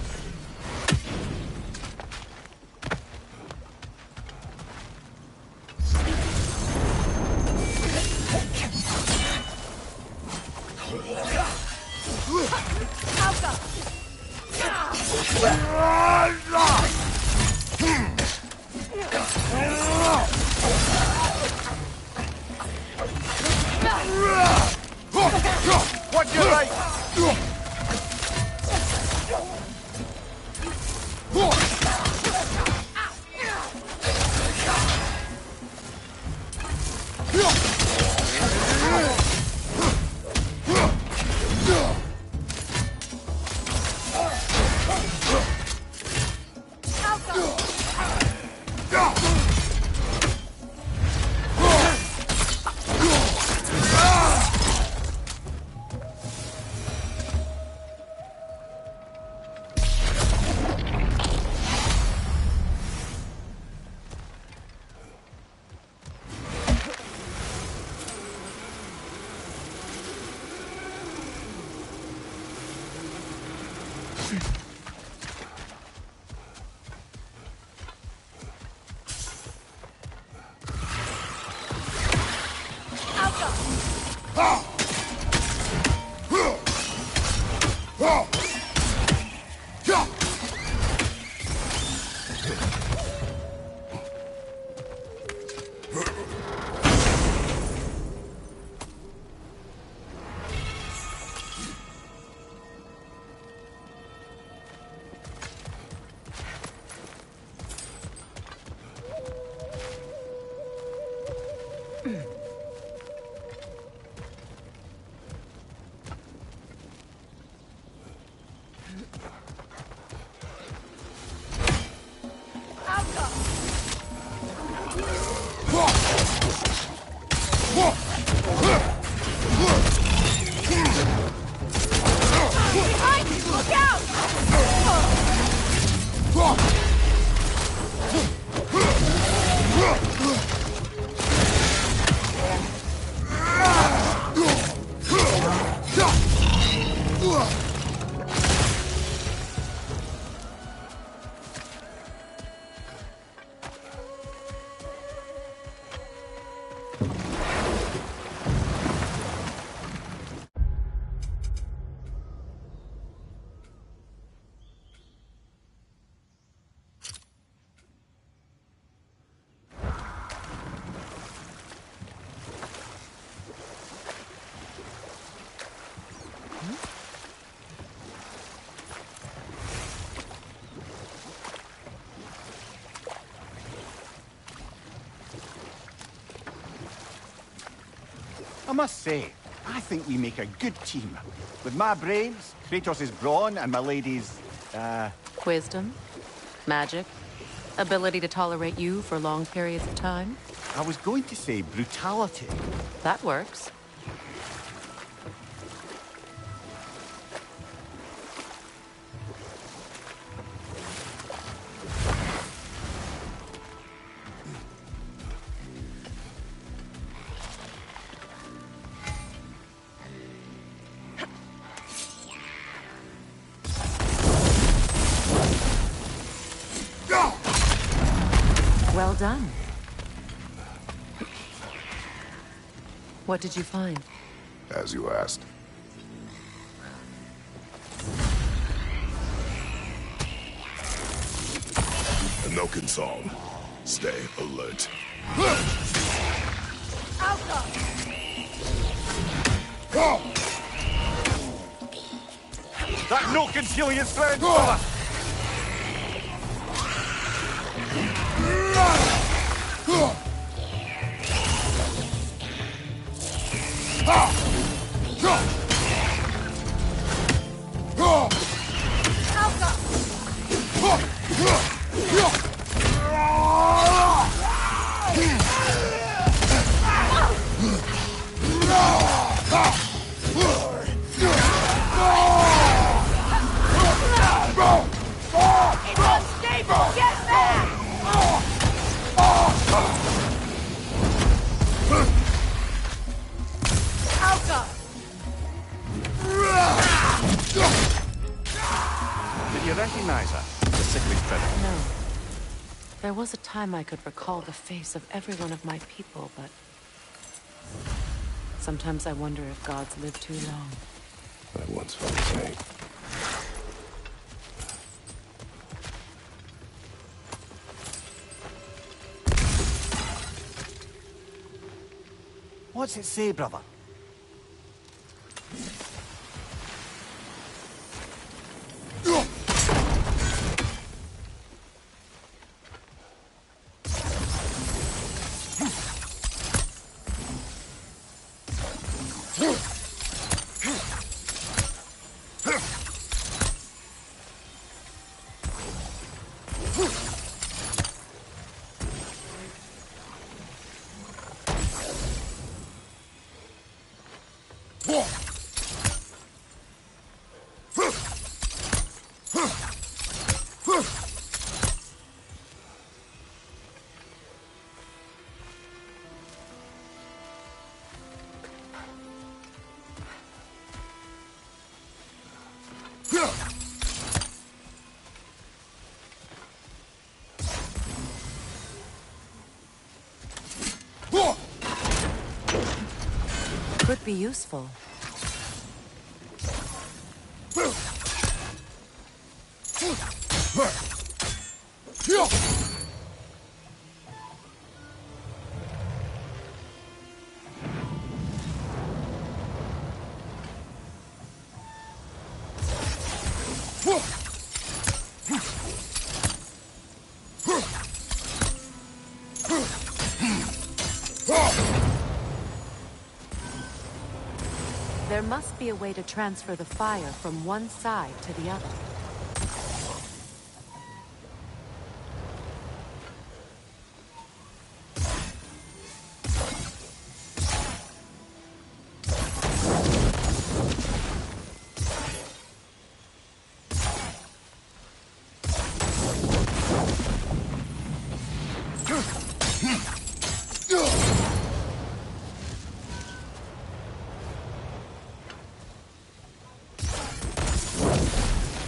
S6: Watch your right! I must say, I think we make a good team. With my brains, Kratos' brawn, and my lady's,
S12: Wisdom, magic, ability to tolerate you for long periods of time.
S6: I was going to say brutality.
S12: That works. Well done. What did you find?
S11: As you asked. Enokin song. Stay alert.
S6: That Nokin's stealing his friend, fella!
S12: There was a time I could recall the face of every one of my people, but sometimes I wonder if gods live too long.
S11: I once felt the same.
S6: What's it say, brother?
S12: could be useful. There must be a way to transfer the fire from one side to the other.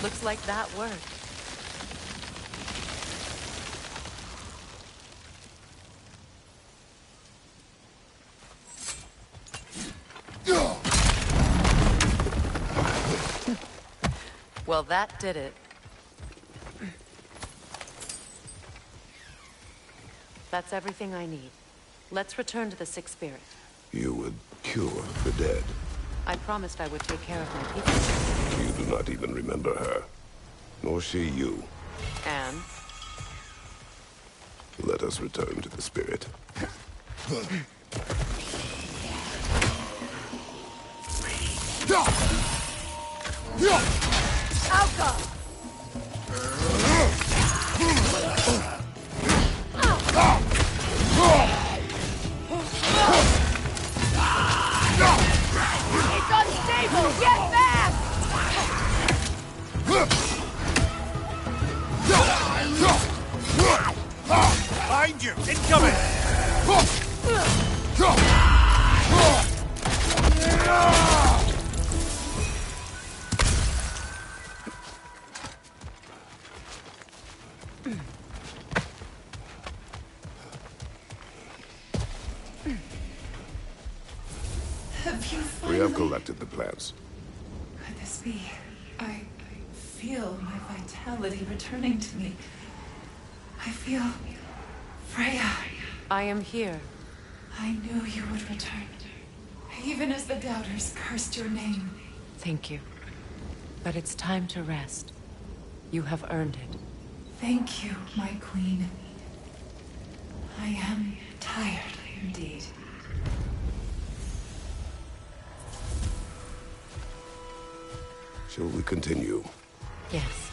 S12: Looks like that worked. Well, that did it. That's everything I need. Let's return to the Sixth Spirit.
S11: You would cure the dead.
S12: I promised I would take care of my people.
S11: You do not even remember her. Nor she you.
S12: And?
S11: Let us return to the Spirit.
S13: Alka! It's unstable! Get back!
S9: Behind you! Incoming!
S7: Have you
S11: We
S7: finally...
S11: have collected the plants.
S7: Could this be? I feel my vitality returning to me. I feel... Freya.
S12: I am here.
S7: I knew you would return. Even as the doubters cursed your name.
S12: Thank you. But it's time to rest. You have earned it.
S7: Thank you, my queen. I am tired indeed.
S11: Shall we continue?
S12: Yes.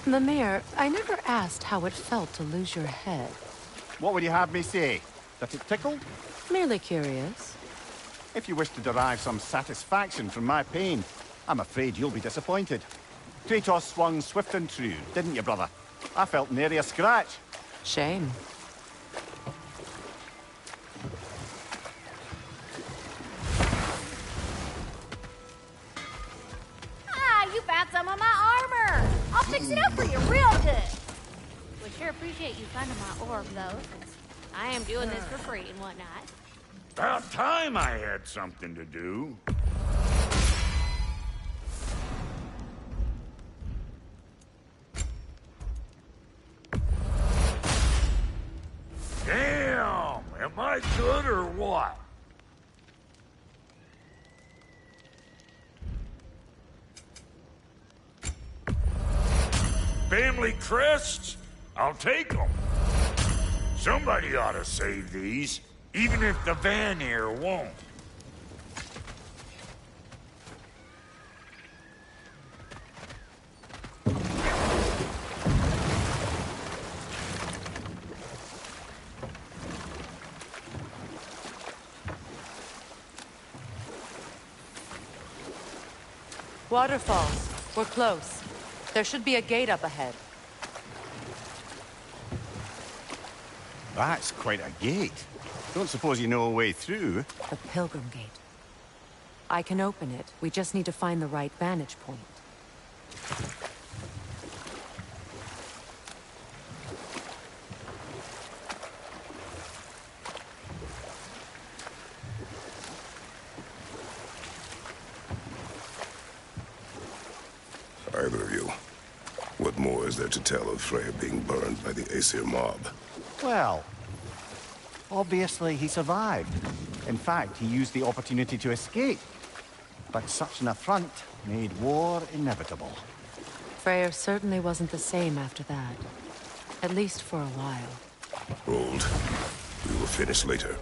S12: Mimir, I never asked how it felt to lose your head.
S6: What would you have me say? That it tickled?
S12: Merely curious.
S6: If you wish to derive some satisfaction from my pain, I'm afraid you'll be disappointed. Kratos swung swift and true, didn't you, brother? I felt nary a scratch.
S12: Shame.
S13: Ah, you found some of my armor! I'll fix it up for you real good! Would sure appreciate you finding my orb, though, since I am doing this for free and whatnot.
S9: About time I had something to do. Damn! Am I good or what? family crests, I'll take them. Somebody ought to save these, even if the Vanir won't.
S12: Waterfalls. We're close. There should be a gate up ahead.
S6: That's quite a gate. Don't suppose you know a way through?
S12: The Pilgrim Gate. I can open it. We just need to find the right vantage point.
S11: Either of you. What more is there to tell of Freya being burned by the Aesir mob?
S6: Well, obviously he survived. In fact, he used the opportunity to escape. But such an affront made war inevitable.
S12: Freyr certainly wasn't the same after that. At least for a while.
S11: Hold. We will finish later.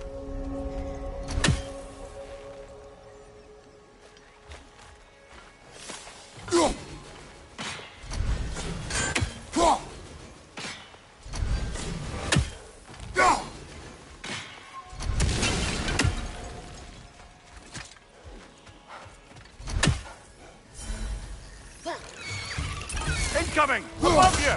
S9: Incoming! Above you!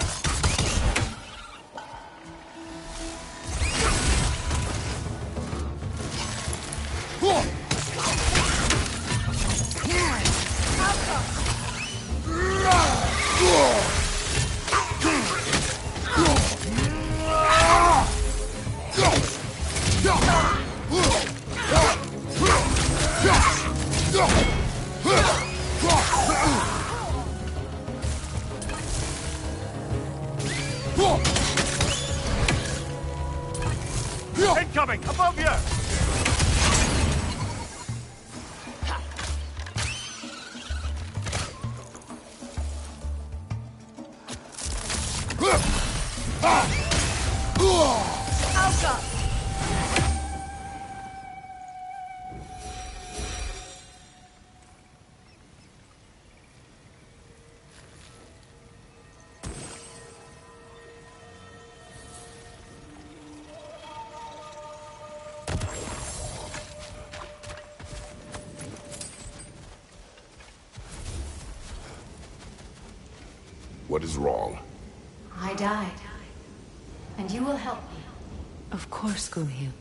S9: Incoming! Above you!
S11: What is wrong?
S15: I died. And you will help me.
S12: Of course, Gunhild.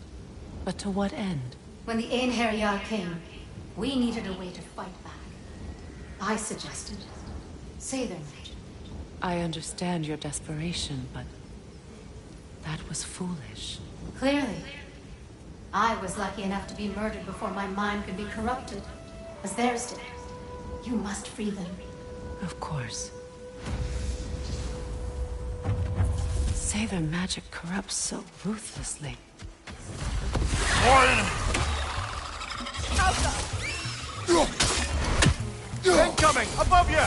S12: But to what end?
S15: When the Einherjar came, we needed a way to fight back. I suggested, say their magic.
S12: I understand your desperation, but that was foolish.
S15: Clearly. I was lucky enough to be murdered before my mind could be corrupted, as theirs did. You must free them.
S12: Of course. Say their magic corrupts so ruthlessly.
S9: Incoming! Above you!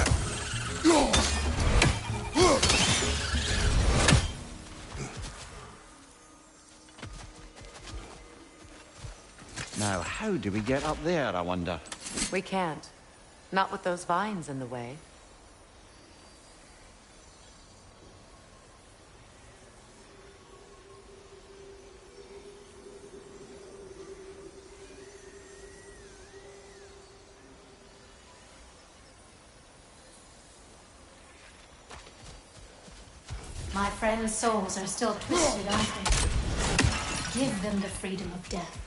S3: Now, how do we get up there, I wonder?
S12: We can't. Not with those vines in the way.
S15: My friends' souls are still twisted, aren't they? Give them the freedom of death.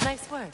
S12: Nice work.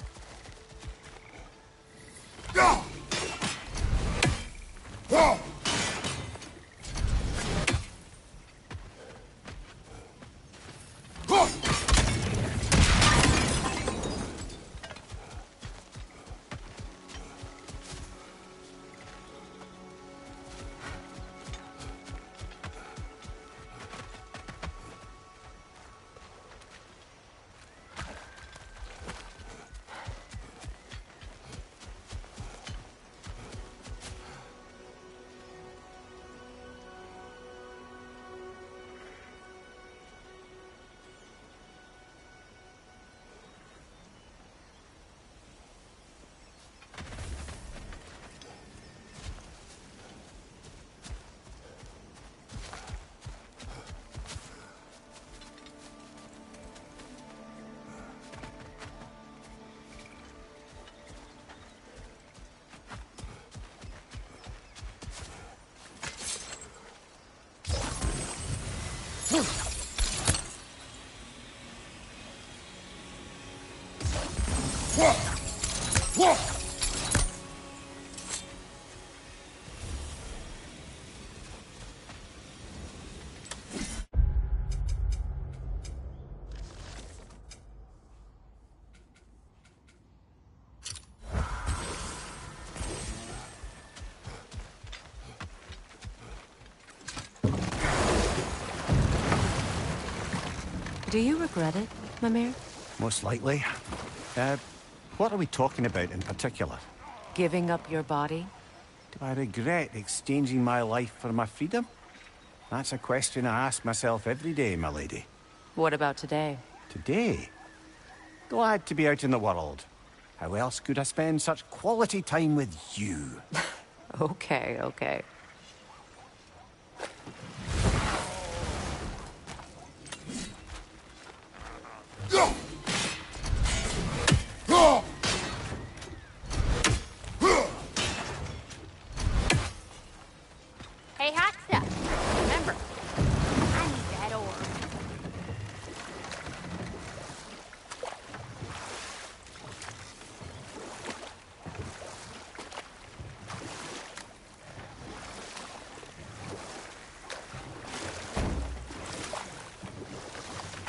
S12: Do you regret it, Mimir?
S6: Most likely. What are we talking about in particular?
S12: Giving up your body?
S6: Do I regret exchanging my life for my freedom? That's a question I ask myself every day, my lady.
S12: What about today?
S6: Today? Glad to be out in the world. How else could I spend such quality time with you?
S12: Okay, okay.
S13: Hey, hot stuff. Remember, I need that orb.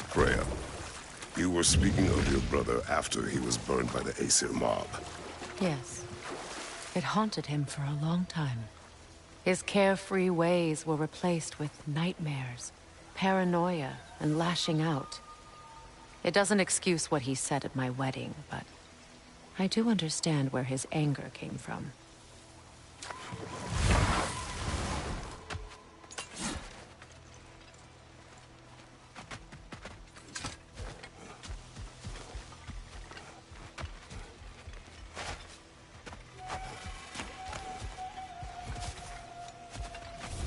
S11: Freya, you were speaking of your brother after he was burned by the Aesir mob.
S12: Yes. It haunted him for a long time. His carefree ways were replaced with nightmares, paranoia, and lashing out. It doesn't excuse what he said at my wedding, but I do understand where his anger came from.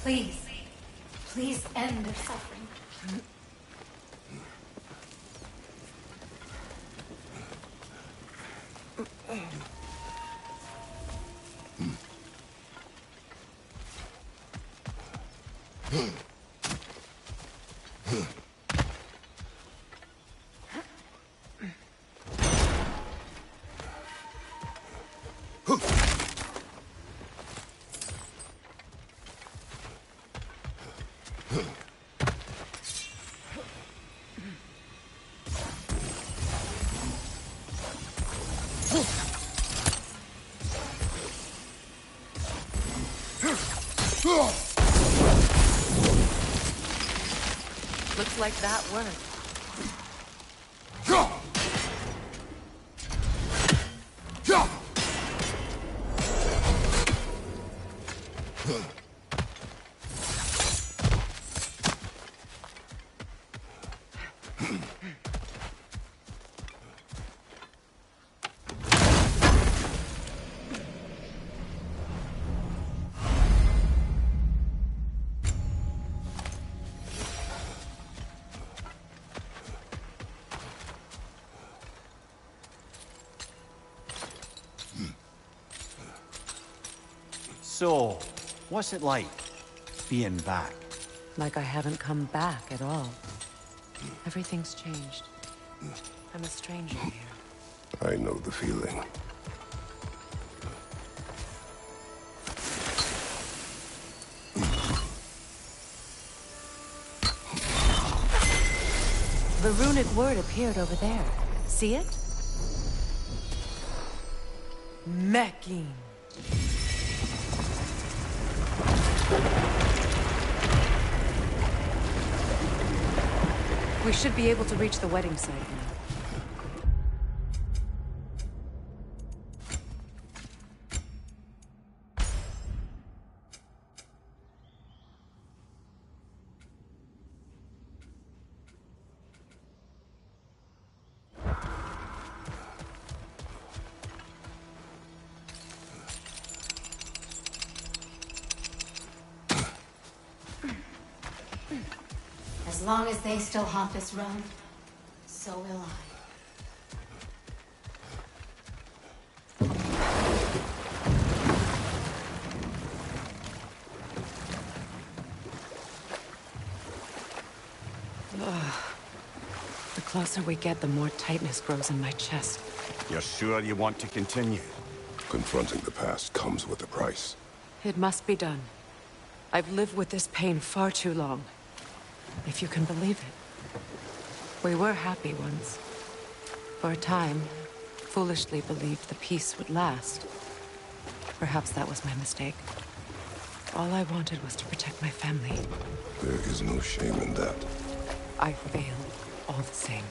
S15: Please. Please end their suffering.
S12: Looks like that worked.
S6: So, what's it like, being back?
S12: Like I haven't come back at all. Everything's changed. I'm a stranger here.
S11: I know the feeling.
S12: The runic word appeared over there. See it?
S16: Mekin.
S12: We should be able to reach the wedding site now.
S15: As long as they still haunt this realm, so will I.
S12: The closer we get, the more tightness grows in my chest.
S6: You're sure you want to continue?
S11: Confronting the past comes with a price.
S12: It must be done. I've lived with this pain far too long. If you can believe it. We were happy once. For a time, foolishly believed the peace would last. Perhaps that was my mistake. All I wanted was to protect my family.
S11: There is no shame in that.
S12: I failed, all the same.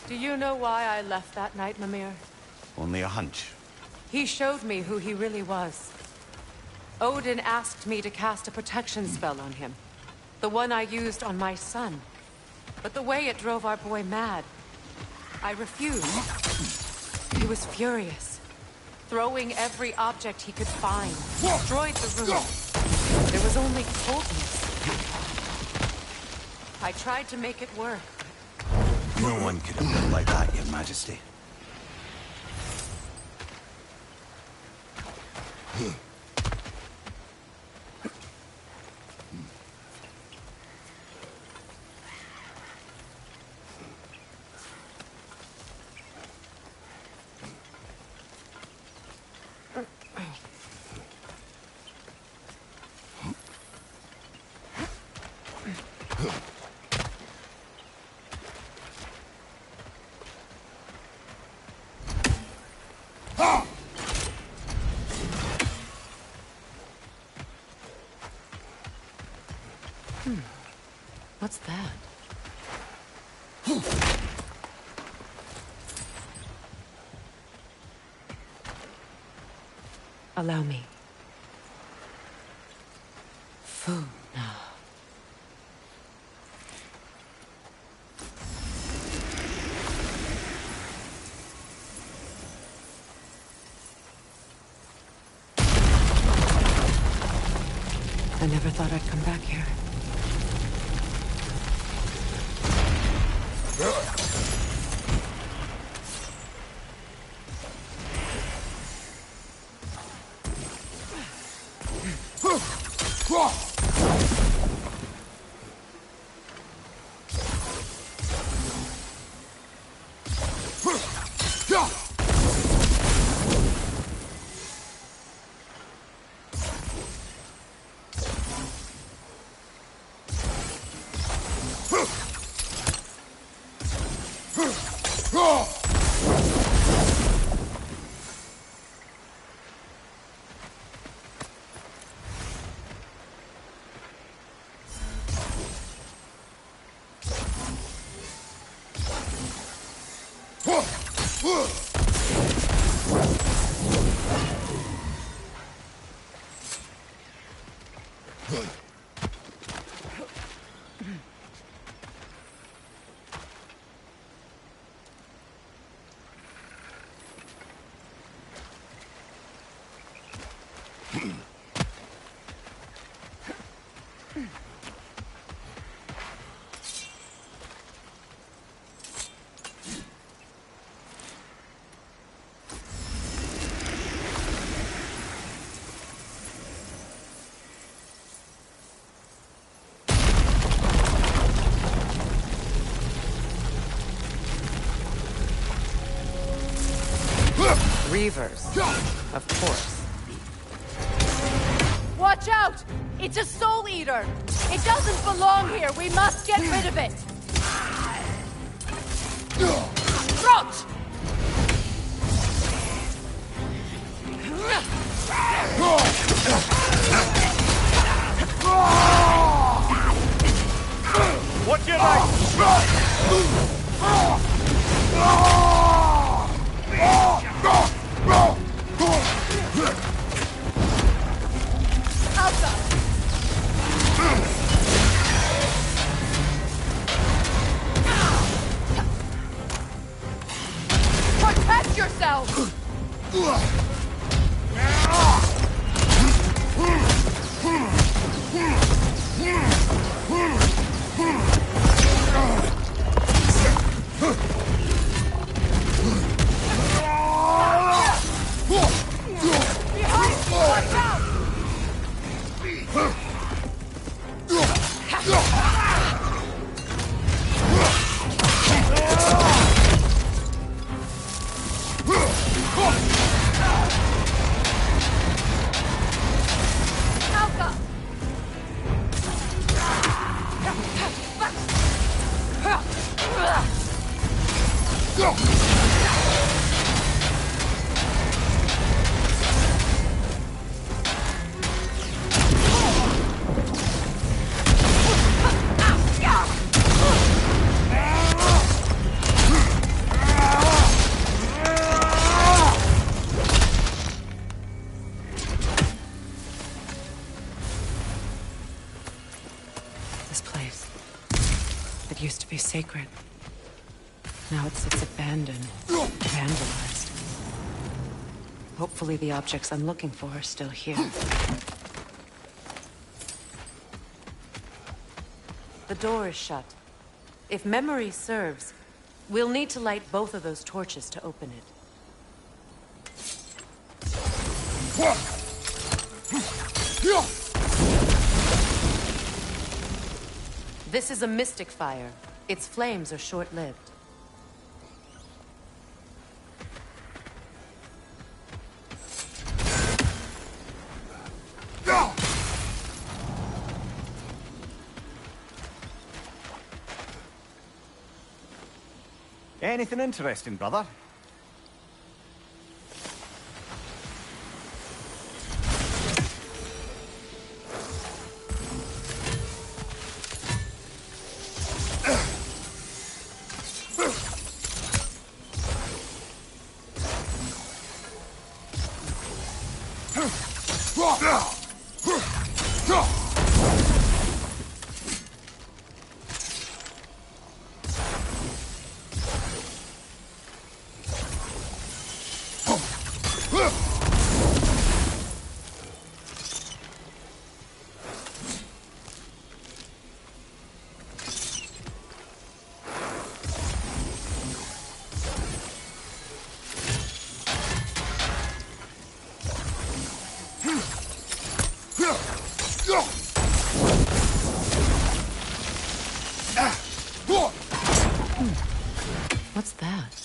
S12: Do you know why I left that night, Mimir?
S6: Only a hunch.
S12: He showed me who he really was. Odin asked me to cast a protection spell on him. The one I used on my son. But the way it drove our boy mad, I refused. He was furious, throwing every object he could find, destroyed the room. There was only coldness. I tried to make it work.
S17: No one could have been like that, Your Majesty.
S12: What's that? Allow me. Food now. I never thought I'd come back here. Reavers, of course.
S18: Watch out! It's a soul eater! It doesn't belong here! We must get rid of it! Rot!
S9: What did I...
S18: Protect yourself!
S12: Used to be sacred. Now it sits abandoned, vandalized. Hopefully the objects I'm looking for are still here. The door is shut. If memory serves, we'll need to light both of those torches to open it. This is a mystic fire. Its flames are short-lived.
S6: Anything interesting, brother?
S12: What's that?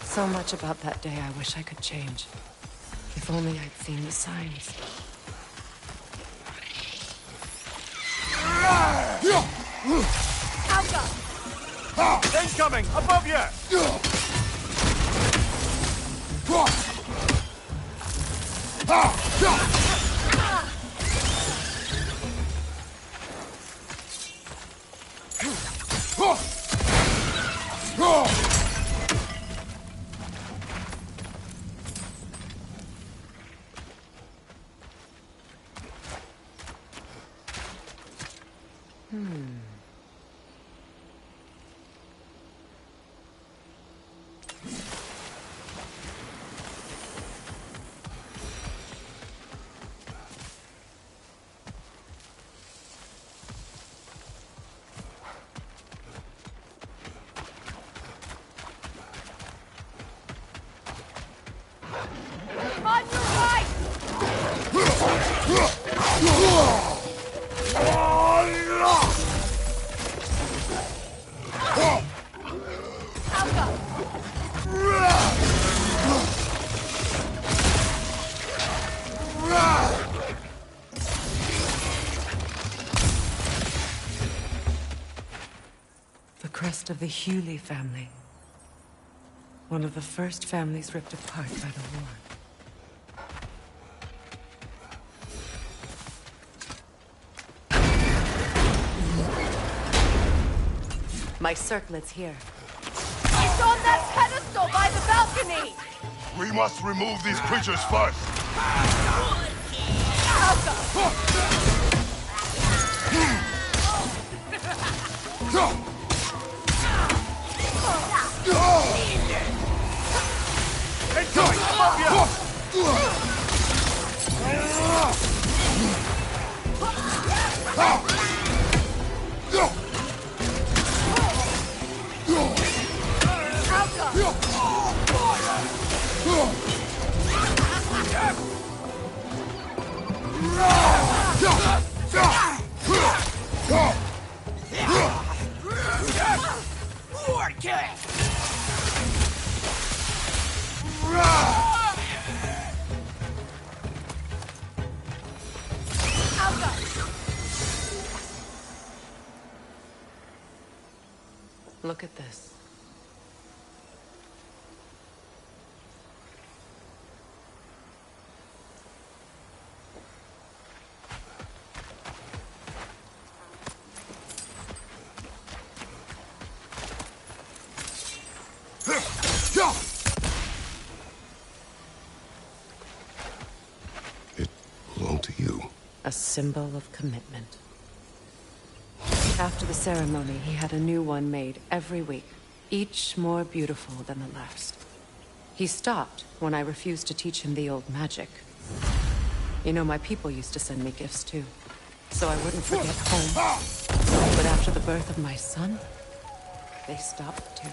S12: So much about that day I wish I could change. If only I'd seen the signs.
S19: Incoming! Above you!
S18: On your right!
S12: The crest of the Hewley family. One of the first families ripped apart by the war. My circlet's here.
S18: It's on that pedestal by the balcony!
S11: We must remove these creatures first.
S12: Look at this.
S11: It belonged to you.
S12: A symbol of commitment. After the ceremony, he had a new one made every week, each more beautiful than the last. He stopped when I refused to teach him the old magic. You know, my people used to send me gifts too, so I wouldn't forget home. But after the birth of my son, they stopped too.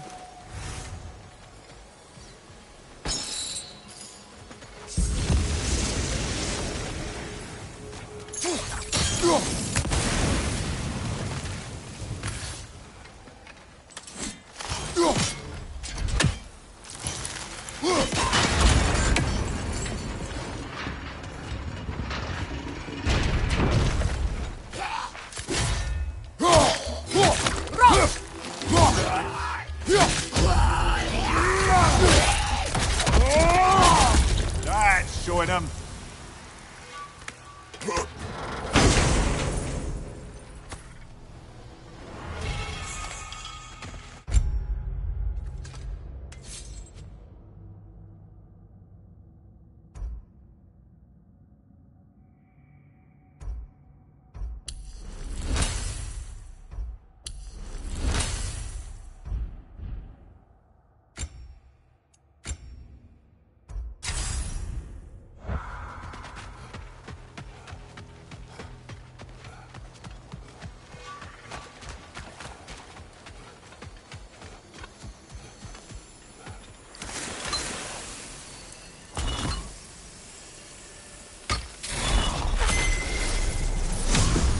S6: join him.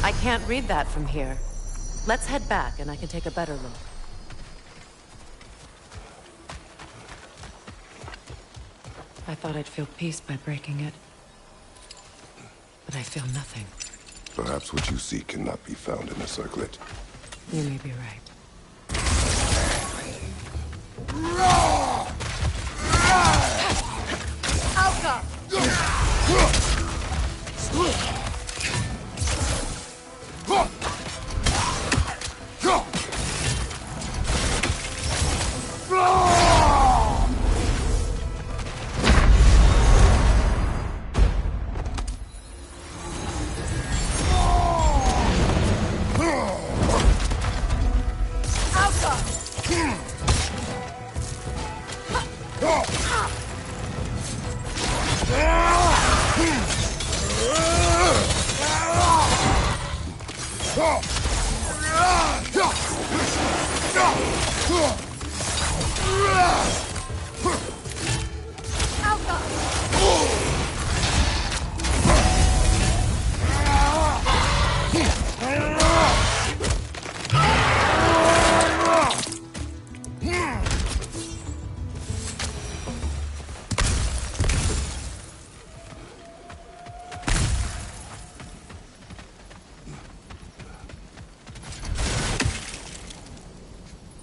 S12: I can't read that from here. Let's head back and I can take a better look. I thought I'd feel peace by breaking it. But I feel nothing.
S11: Perhaps what you seek cannot be found in the circlet.
S12: You may be right.
S18: Alka!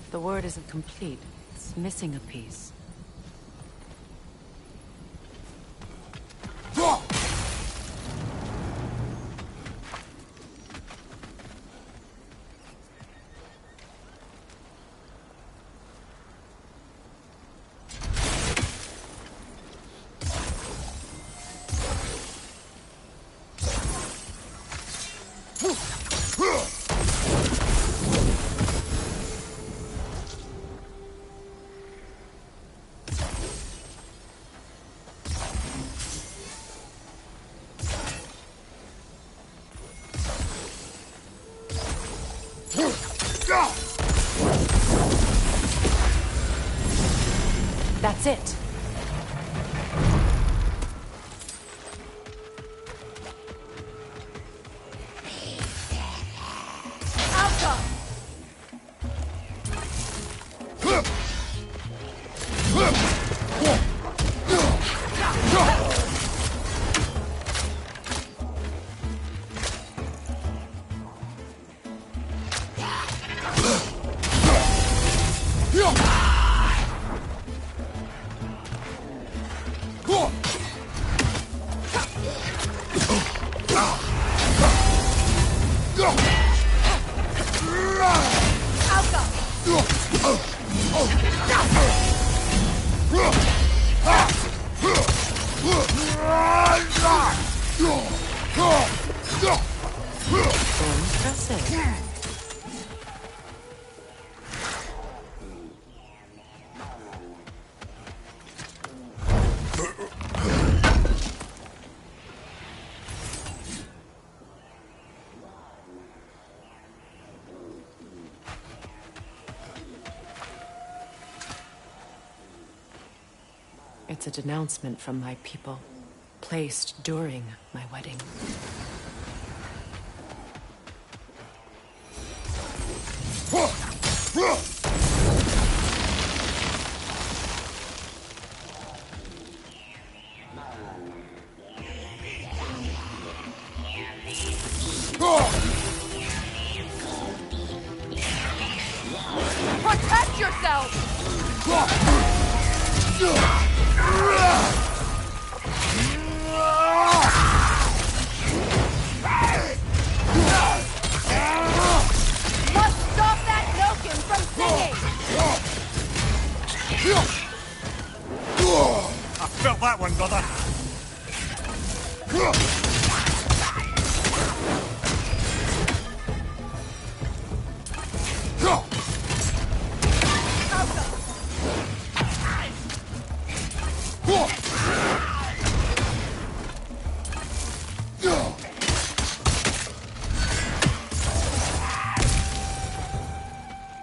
S12: The word isn't complete. It's missing a piece. That's it. It's a denouncement from my people, placed during my wedding.
S18: Protect yourself!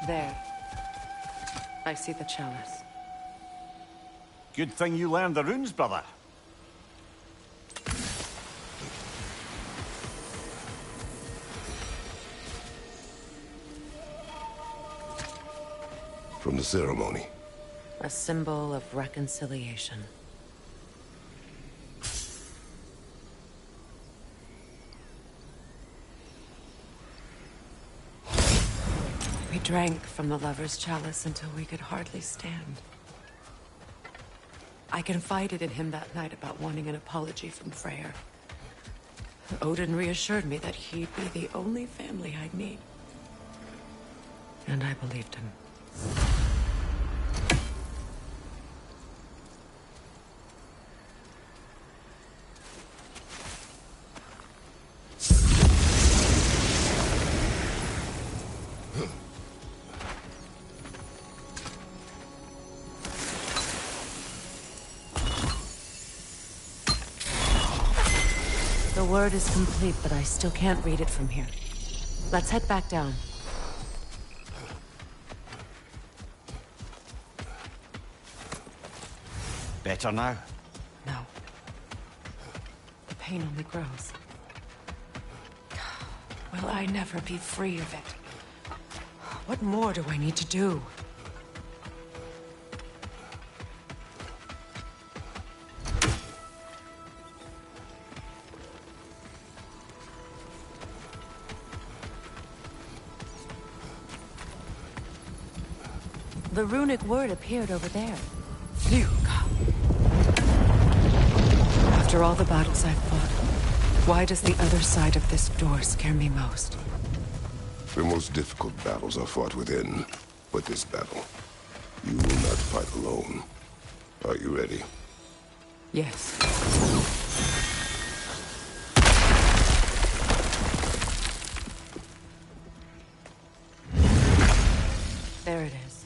S12: There. I see the chalice.
S6: Good thing you learned the runes, brother.
S11: From the ceremony.
S12: A symbol of reconciliation. We drank from the lover's chalice until we could hardly stand. I confided in him that night about wanting an apology from Freyr. Odin reassured me that he'd be the only family I'd need. And I believed him. The word is complete, but I still can't read it from here. Let's head back down.
S6: Better now?
S12: No. The pain only grows. Will I never be free of it? What more do I need to do? The runic word appeared over there. Phew. After all the battles I've fought, why does the other side of this door scare me most?
S11: The most difficult battles are fought within. But this battle, you will not fight alone. Are you ready?
S12: Yes. There it is.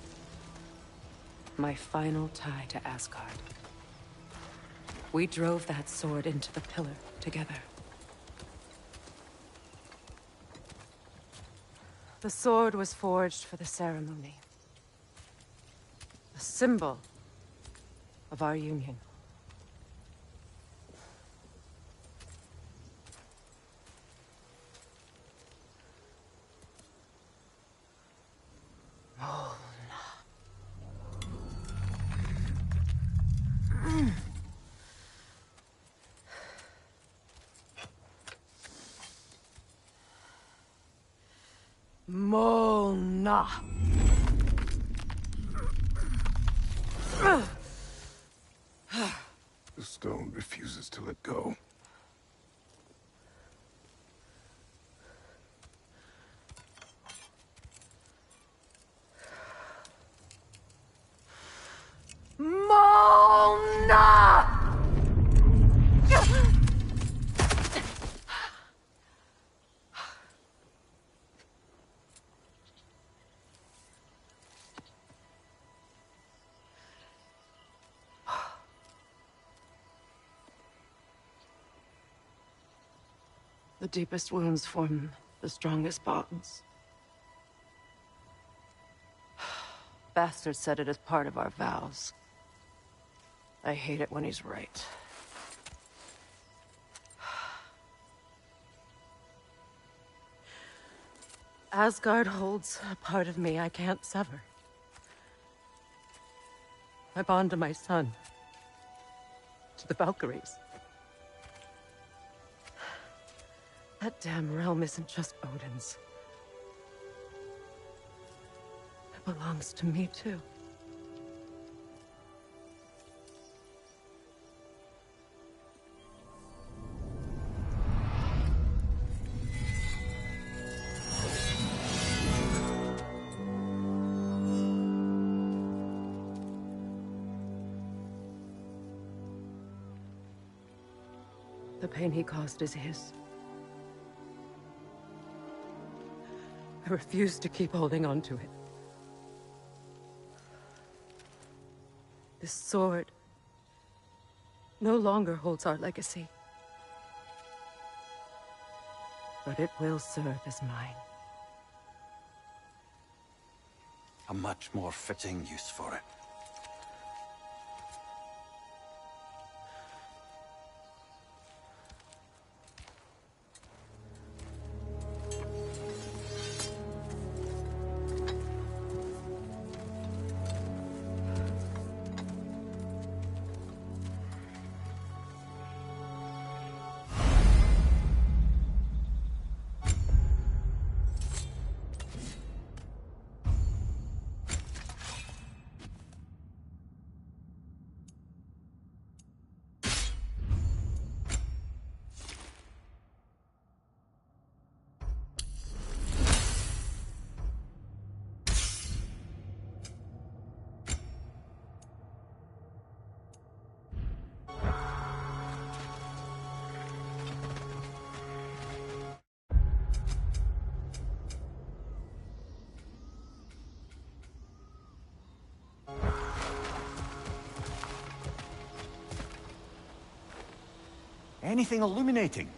S12: My final tie to Asgard. We drove that sword into the pillar together. The sword was forged for the ceremony. A symbol of our union. Mona.
S11: The stone refuses to let go.
S18: Mona!
S12: The deepest wounds form the strongest bonds. Bastard said it as part of our vows. I hate it when he's right. Asgard holds a part of me I can't sever. I bond to my son. To the Valkyries. That damn realm isn't just Odin's. It belongs to me, too.
S19: The pain he caused is his. I refuse to keep holding on to it. This sword no longer holds our legacy. But it will serve as mine.
S17: A much more fitting use for it. Anything illuminating?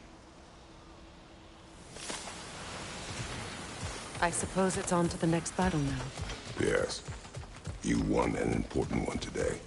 S19: I suppose it's on to the next battle now.
S11: Yes. You won an important one today.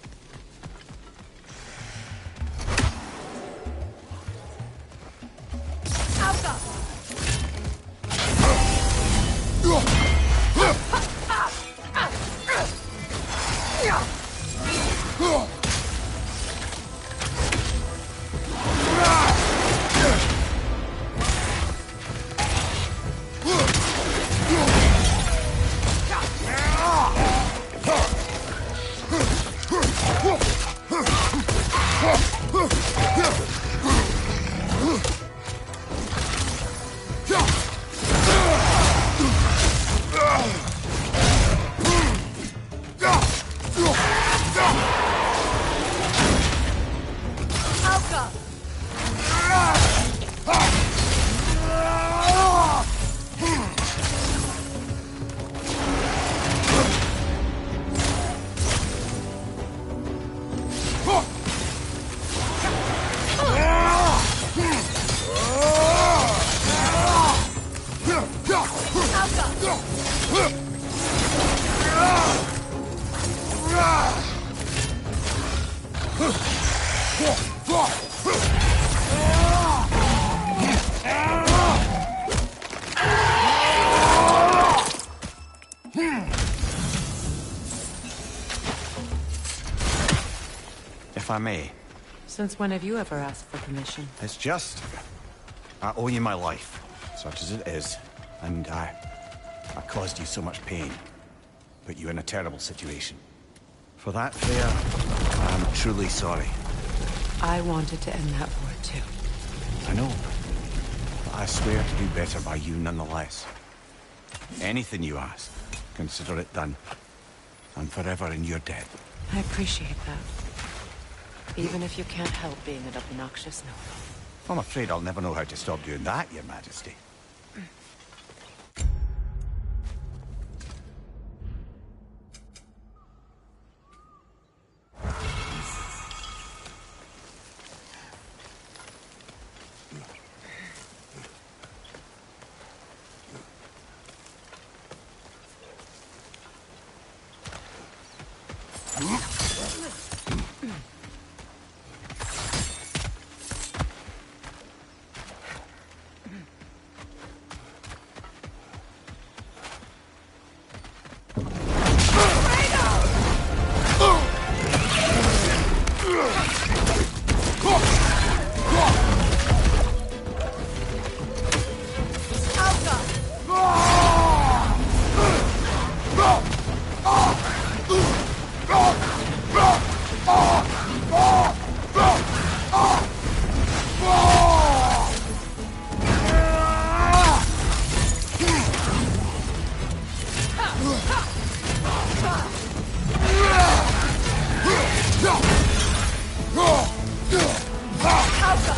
S17: If I may.
S19: Since when have you ever asked for permission?
S17: It's just... I owe you my life, such as it is. And I caused you so much pain. Put you in a terrible situation. For that, Freya, I'm truly sorry.
S19: I wanted to end that war too.
S17: I know. But I swear to do better by you nonetheless. Anything you ask, consider it done. I'm forever in your debt.
S19: I appreciate that. Even if you can't help being an obnoxious know-it-all.
S17: I'm afraid I'll never know how to stop doing that, Your Majesty.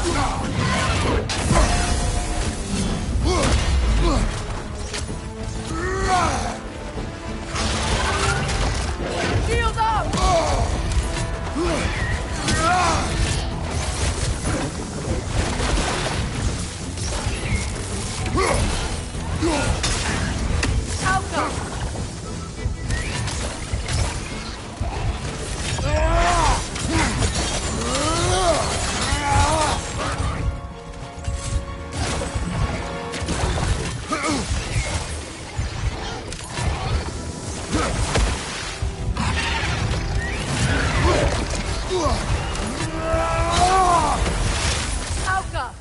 S18: Shield up! Outcome! Outcome!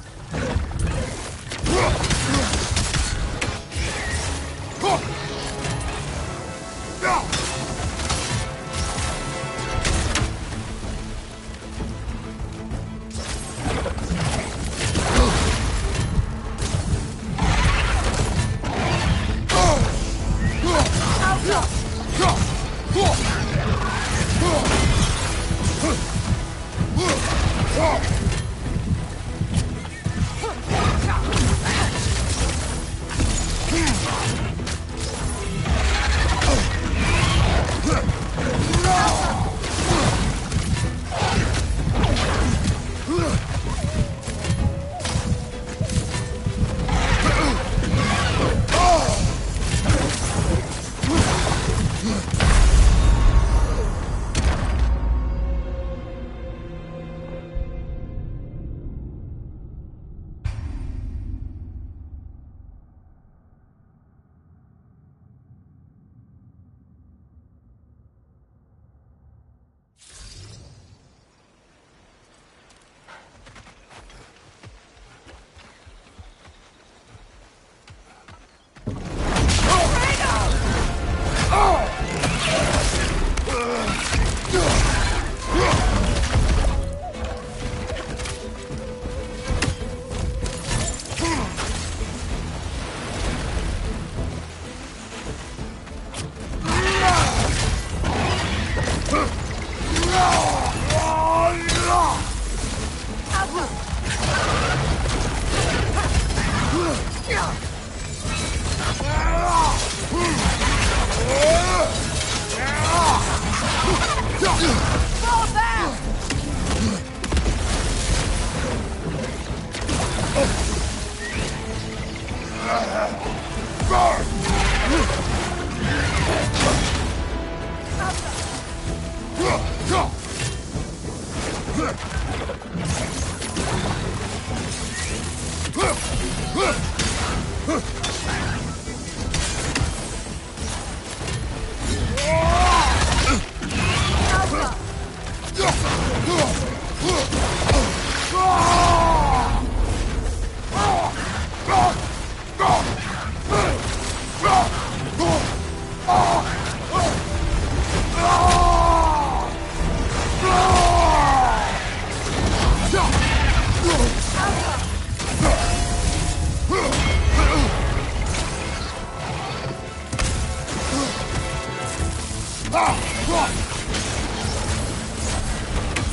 S18: Fall back!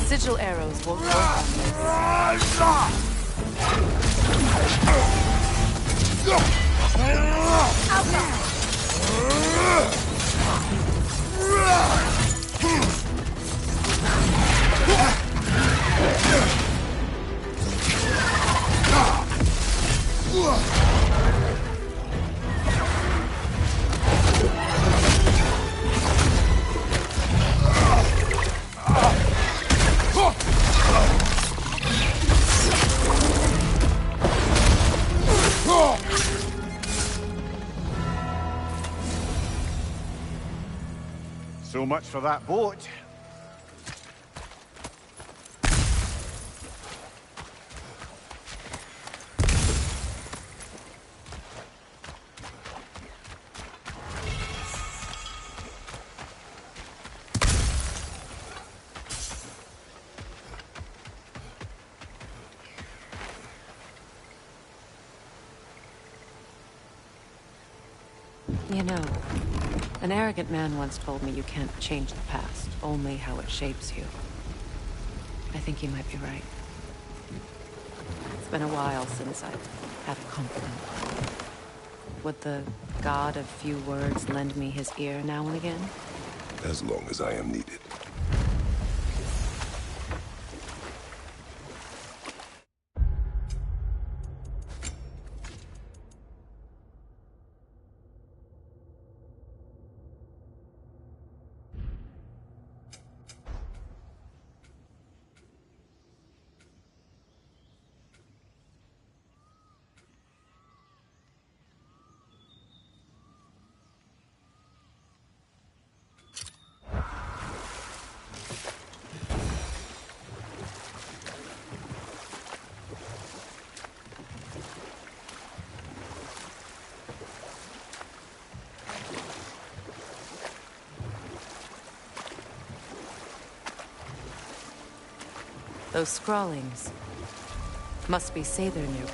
S12: Sigil arrows won't work on
S17: So much for that boat.
S12: You know, an arrogant man once told me you can't change the past, only how it shapes you. I think he might be right. been a while since I've had a confidant. Would the god of few words lend me his ear now and again?
S11: As long as I am needed.
S12: Those scrawlings must be Sather nearby.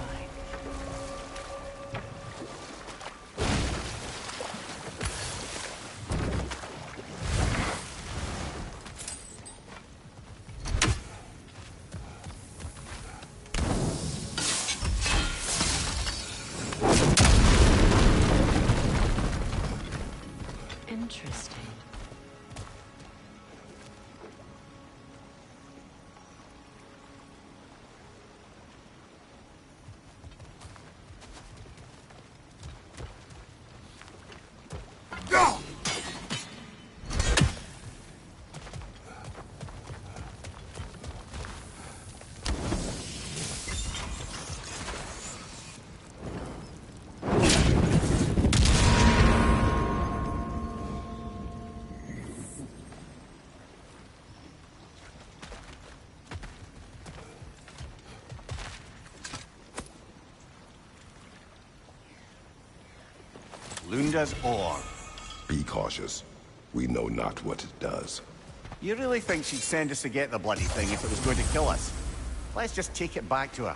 S12: Interesting.
S17: Lunda's ore.
S11: Be cautious. We know not what it does.
S17: You really think she'd send us to get the bloody thing if it was going to kill us? Let's just take it back to her.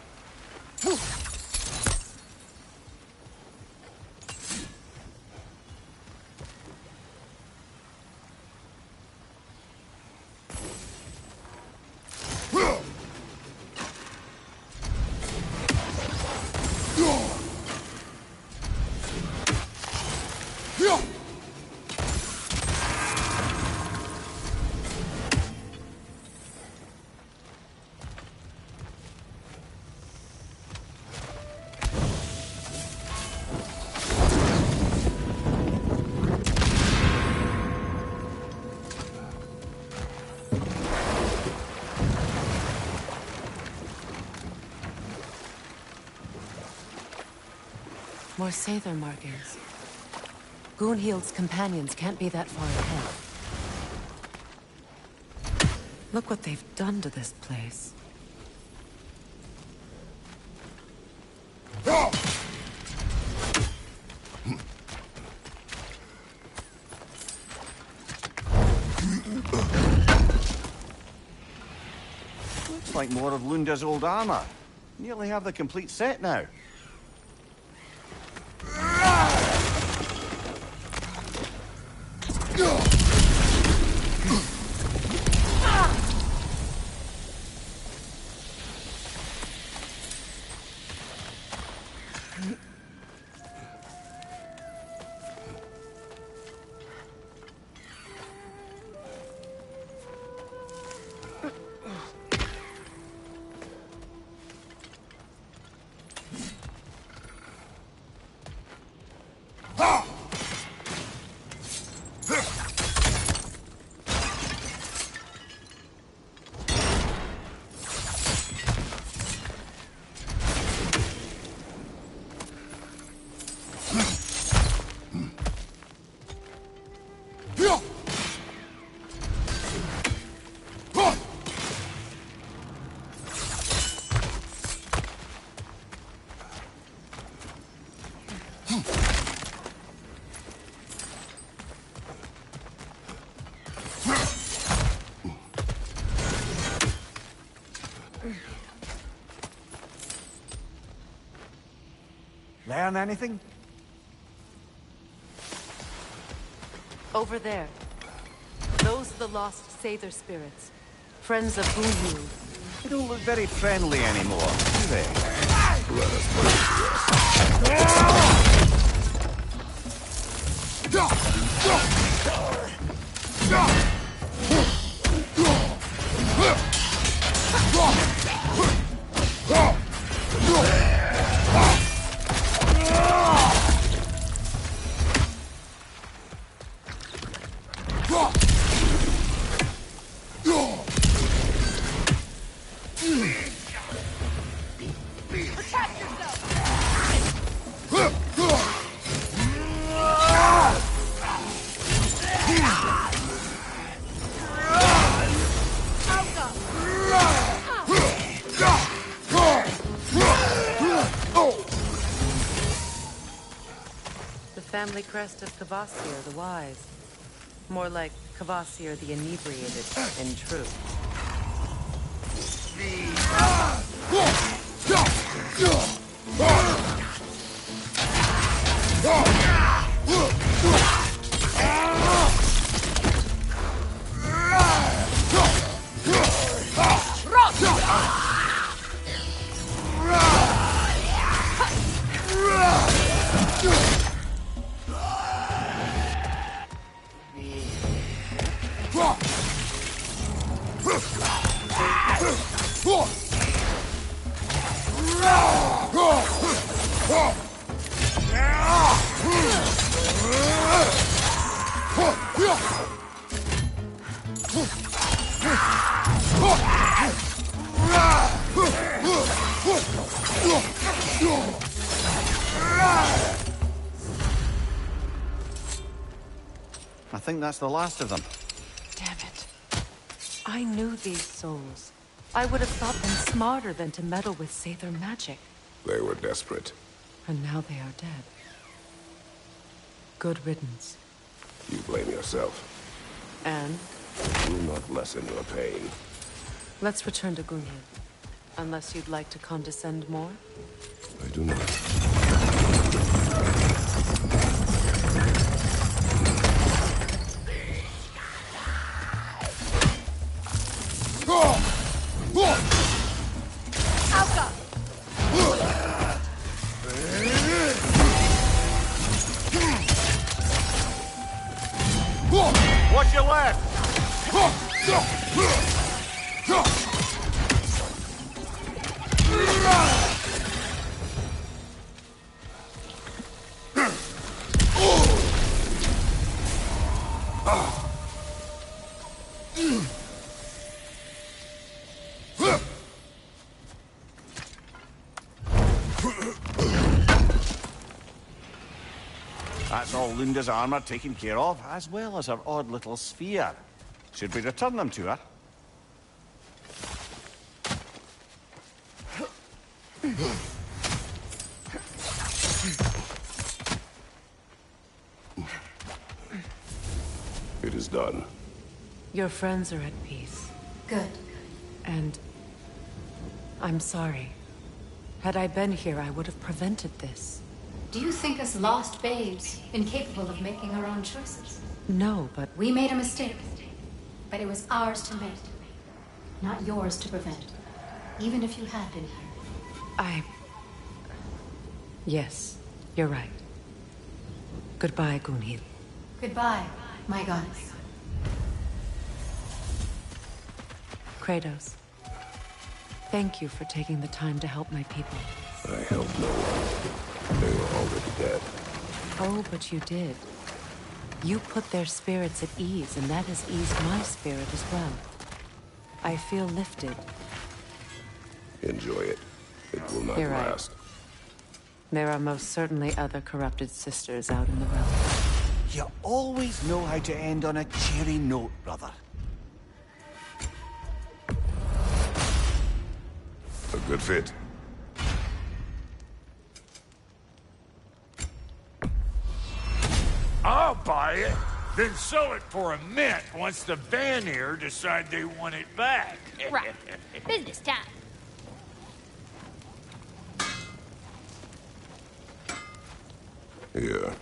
S12: More Sather markings. Gunhild's companions can't be that far ahead. Look what they've done to this place.
S17: Looks like more of Lunda's old armor. Nearly have the complete set now. Learn anything?
S12: Over there. Those are the lost Sather spirits. Friends of Gunhild.
S17: They don't look very friendly anymore, do they?
S11: Let us put it to rest.
S19: Family crest of Kvasir the Wise. More like Kvasir the Inebriated, in truth.
S17: I think that's the last of them.
S19: Damn it. I knew these souls. I would have thought them smarter than to meddle with Sather magic.
S11: They were desperate.
S19: And now they are dead. Good riddance.
S11: You blame yourself.
S19: And?
S11: Will not lessen your pain.
S19: Let's return to Gunhild. Unless you'd like to condescend more?
S11: I do not.
S17: Watch your left! That's all Lunda's armor taken care of, as well as her odd little sphere. Should we return them to her?
S11: It is done.
S19: Your friends are at peace.
S15: Good.
S19: And I'm sorry. Had I been here, I would have prevented this.
S15: Do you think us lost babes, incapable of making our own choices?
S19: No, but...
S15: We made a mistake, but it was ours to make, not yours to prevent, even if you had been here.
S19: Yes, you're right. Goodbye, Gunhild.
S15: Goodbye, my goddess.
S19: Kratos. Thank you for taking the time to help my people.
S11: I helped no one. They were already dead.
S19: Oh, but you did. You put their spirits at ease, and that has eased my spirit as well. I feel lifted.
S11: Enjoy it. It will not
S19: You're right.
S11: last.
S19: There are most certainly other corrupted sisters out in the realm.
S17: You always know how to end on a cheery note, brother.
S11: A good fit.
S9: I'll buy it, then sell it for a mint once the Vanir decide they want it back.
S13: Right. Business time.
S11: Here.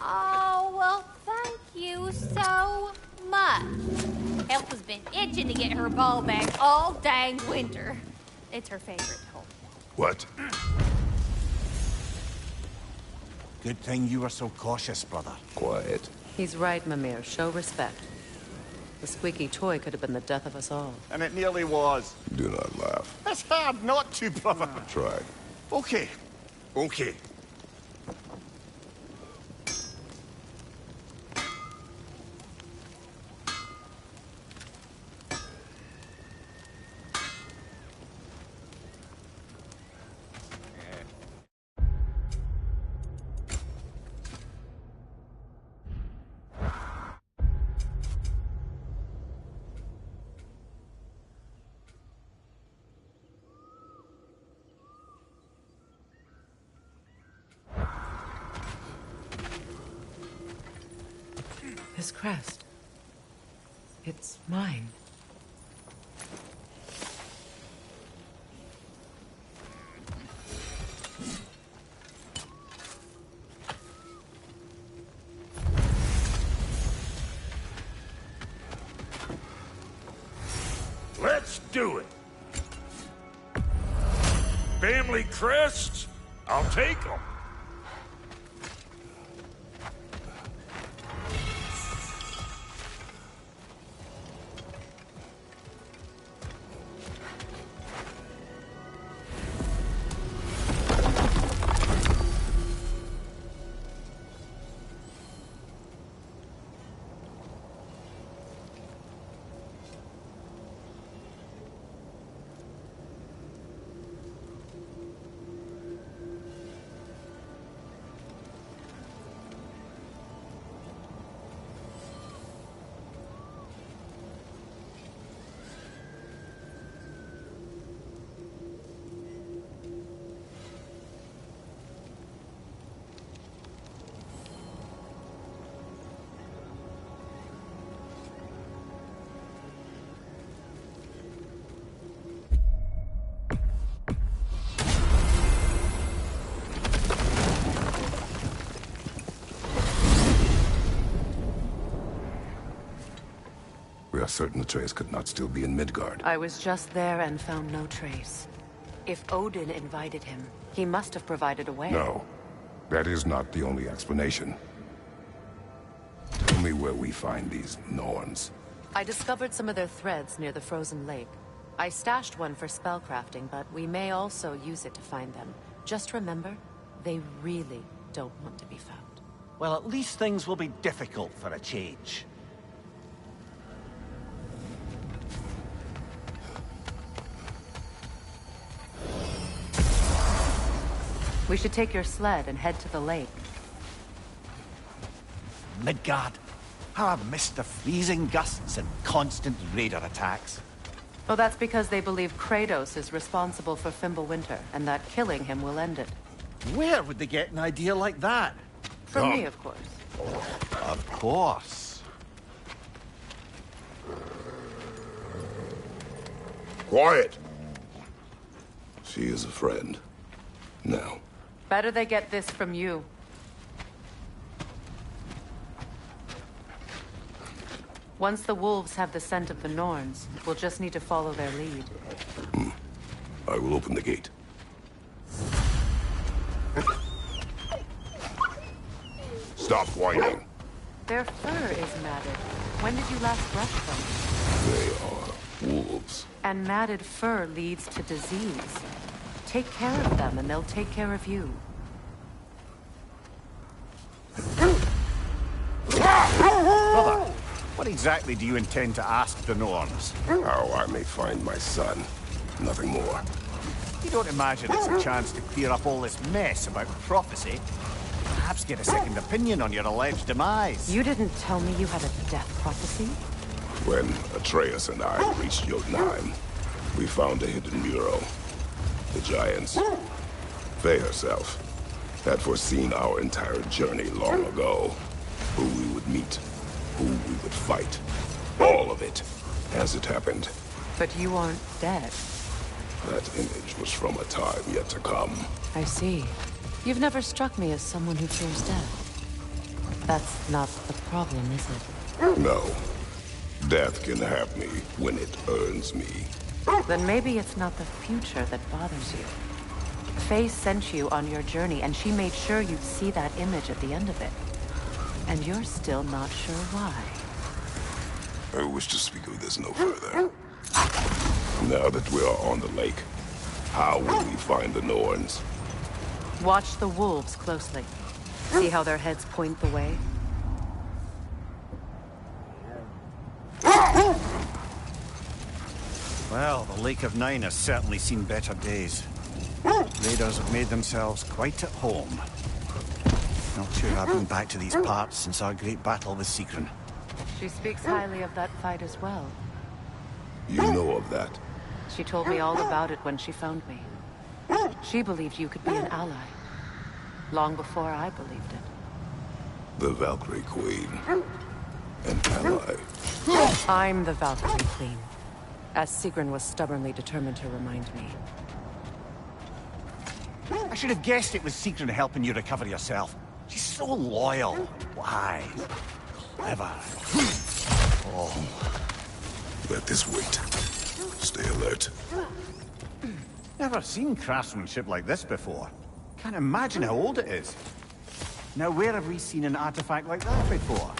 S13: Oh, well, thank you so much. Elsa's been itching to get her ball back all dang winter. It's her favorite hole.
S11: What?
S17: Good thing you were so cautious, brother.
S11: Quiet.
S12: He's right, Mimir. Show respect. The squeaky toy could have been the death of us all.
S6: And it nearly was.
S11: Do not laugh.
S6: It's hard not to, brother.
S11: Try.
S6: Okay. Okay.
S19: This crest. It's mine.
S9: Let's do it. Family crests? I'll take them.
S11: We are certain Atreus could not still be in Midgard.
S12: I was just there and found no trace. If Odin invited him, he must have provided a way.
S11: No. That is not the only explanation. Tell me where we find these Norns.
S12: I discovered some of their threads near the frozen lake. I stashed one for spellcrafting, but we may also use it to find them. Just remember, they really don't want to be found.
S17: Well, at least things will be difficult for a change.
S12: We should take your sled and head to the lake.
S17: Midgard. How I've missed the freezing gusts and constant raider attacks.
S12: Oh, that's because they believe Kratos is responsible for Fimbulwinter, and that killing him will end it.
S17: Where would they get an idea like that?
S12: From me, of course.
S17: Of course.
S11: Quiet! She is a friend. Now.
S12: Better they get this from you. Once the wolves have the scent of the Norns, we'll just need to follow their lead.
S11: I will open the gate. Stop whining.
S12: Their fur is matted. When did you last brush them?
S11: They are wolves.
S12: And matted fur leads to disease. Take care of them, and they'll take care of you.
S17: Brother, what exactly do you intend to ask the Norns?
S11: How I may find my son. Nothing more.
S17: You don't imagine it's a chance to clear up all this mess about prophecy? Perhaps get a second opinion on your alleged demise.
S12: You didn't tell me you had a death prophecy?
S11: When Atreus and I reached Jotunheim, we found a hidden mural. The Giants, Faye herself, had foreseen our entire journey long ago. Who we would meet, who we would fight. All of it, as it happened.
S12: But you aren't dead.
S11: That image was from a time yet to come.
S12: I see. You've never struck me as someone who fears death. That's not the problem, is it?
S11: No. Death can have me when it earns me.
S12: Then maybe it's not the future that bothers you. Faye sent you on your journey, and she made sure you'd see that image at the end of it. And you're still not sure why.
S11: I wish to speak of this no further. Now that we are on the lake, how will we find the Norns?
S12: Watch the wolves closely. See how their heads point the way?
S17: Well, the Lake of Nine has certainly seen better days. Raiders have made themselves quite at home. Not sure I've been back to these parts since our great battle with Sigrun.
S12: She speaks highly of that fight as well.
S11: You know of that?
S12: She told me all about it when she found me. She believed you could be an ally. Long before I believed it.
S11: The Valkyrie Queen. An ally.
S12: I'm the Valkyrie Queen. As Sigrun was stubbornly determined to remind me.
S17: I should have guessed it was Sigrun helping you recover yourself. She's so loyal, wise, clever.
S11: Oh. Let this wait. Stay alert.
S17: Never seen craftsmanship like this before. Can't imagine how old it is. Now, where have we seen an artifact like that before?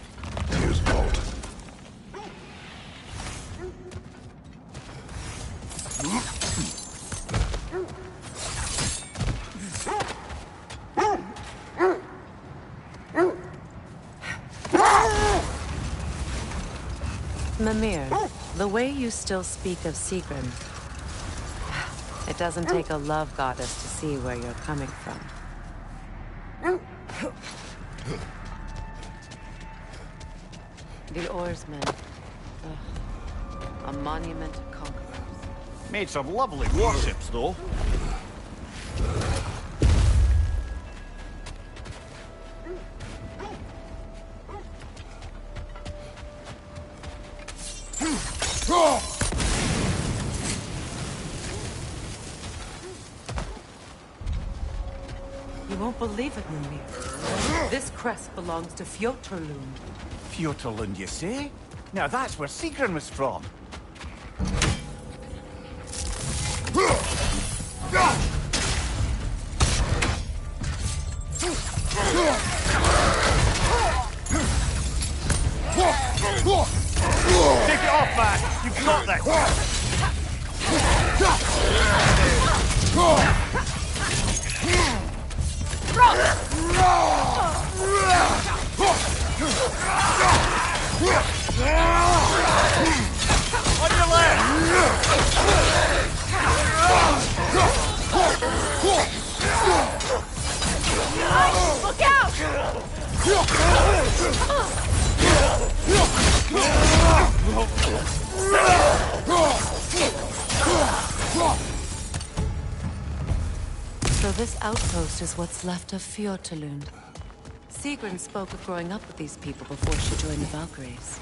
S11: Here's Vault.
S12: Mimir, the way you still speak of Sigrun, it doesn't take a love goddess to see where you're coming from. The oarsmen. A monument to conquerors.
S17: Made some lovely warships, though.
S16: You won't believe it, Mimir. This crest belongs to Fjoturlund.
S17: Fjoturlund, you say? Now that's where Sigrun was from.
S9: Take it off, man! You've got this! On your
S18: left! Look out!
S12: So this outpost is what's left of Fjoturlund. Sigrun spoke of growing up with these people before she joined the Valkyries.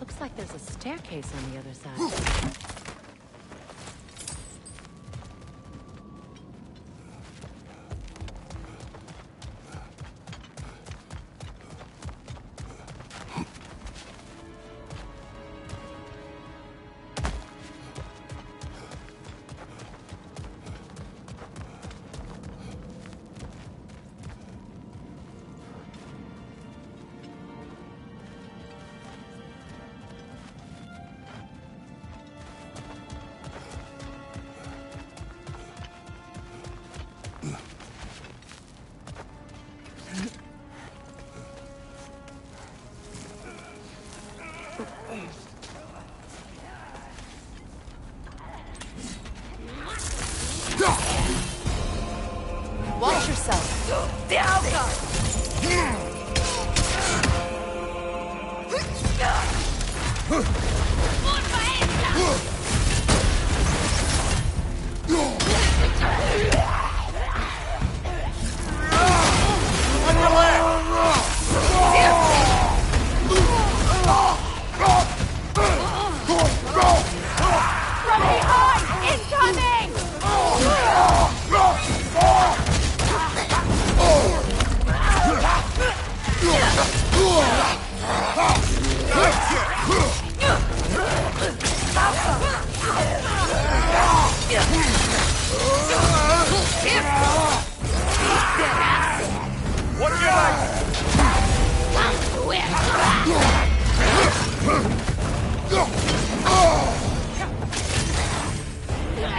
S12: Looks like there's a staircase on the other side.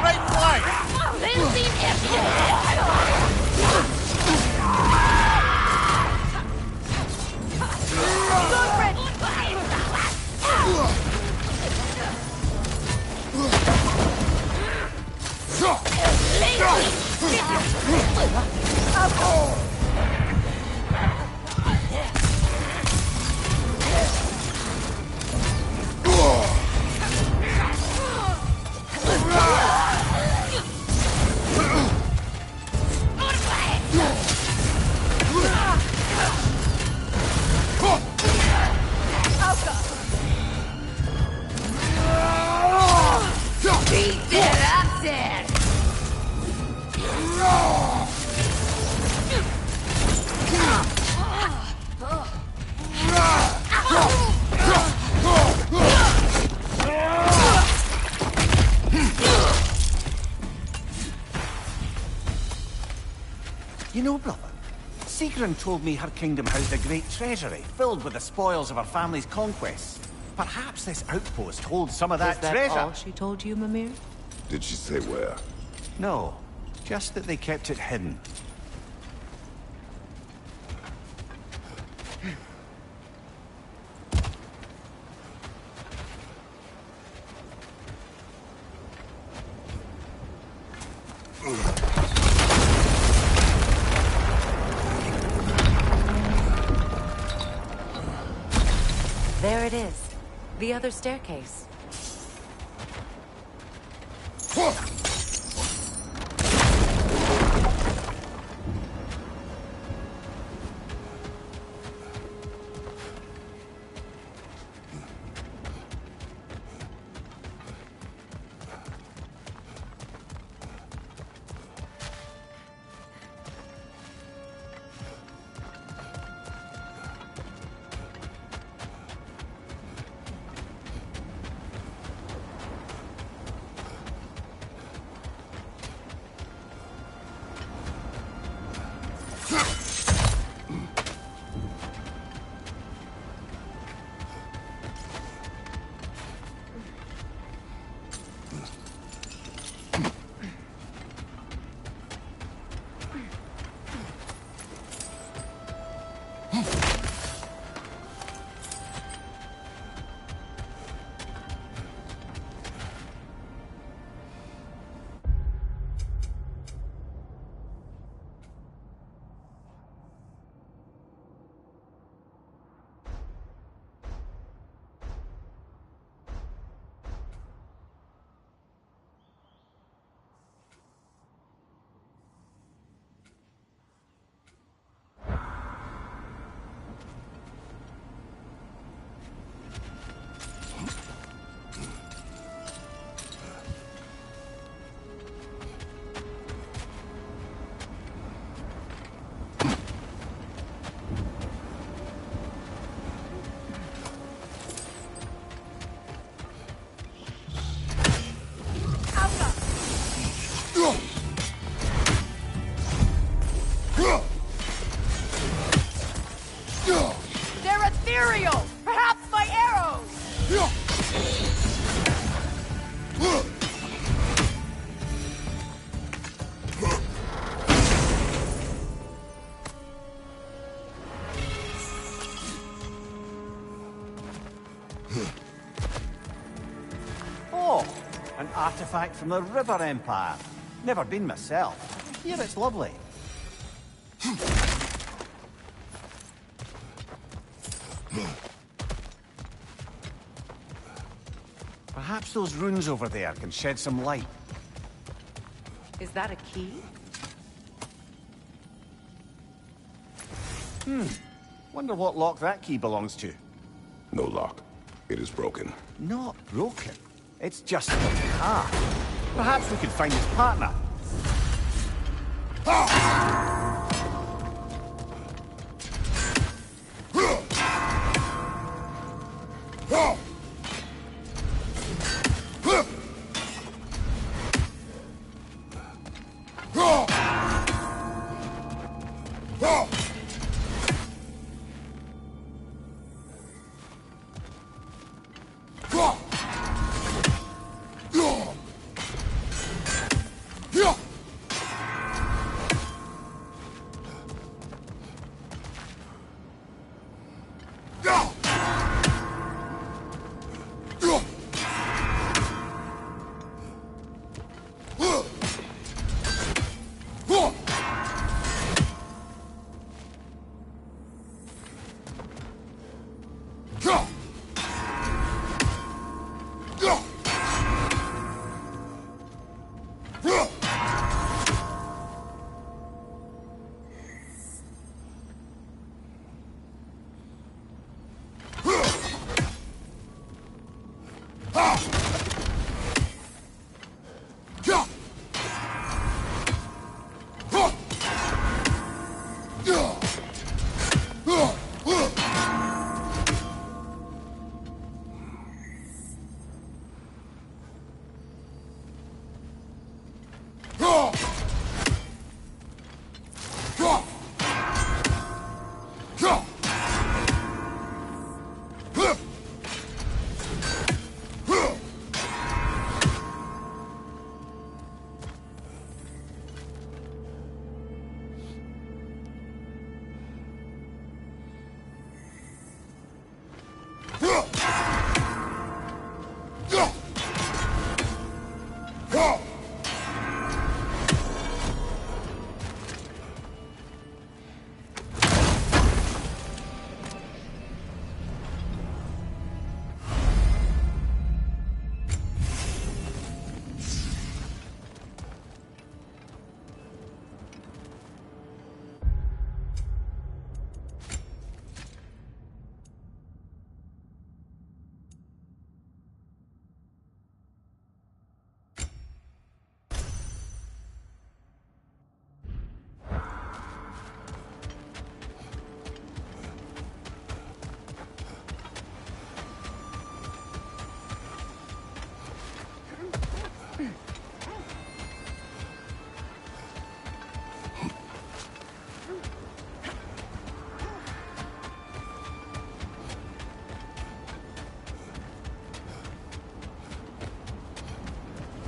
S10: Right flank!
S17: You know, brother, Sigrun told me her kingdom housed a great treasury filled with the spoils of her family's conquests. Perhaps this outpost holds some of that
S19: Is that
S17: treasure.
S19: all she told you, Mimir?
S11: Did she say where?
S17: No, just that they kept it hidden.
S19: There it is. The other staircase.
S18: They're ethereal! Perhaps my arrows!
S17: Oh, an artifact from the River Empire. Never been myself. Here it's lovely. Perhaps those runes over there can shed some light.
S16: Is that a key?
S17: Wonder what lock that key belongs to.
S11: No lock. It is broken.
S17: Not broken. It's just perhaps we could find its partner.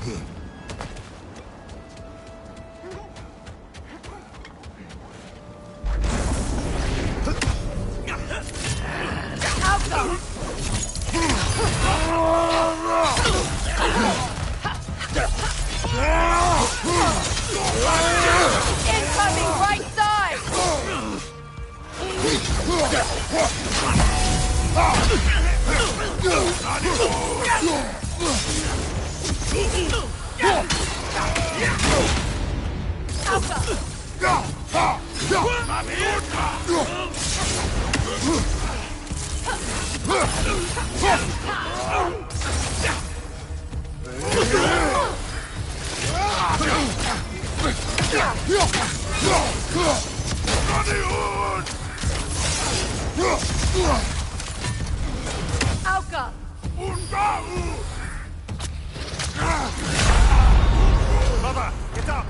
S18: Incoming right side! Alka!
S9: Brother, get up!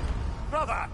S9: Brother!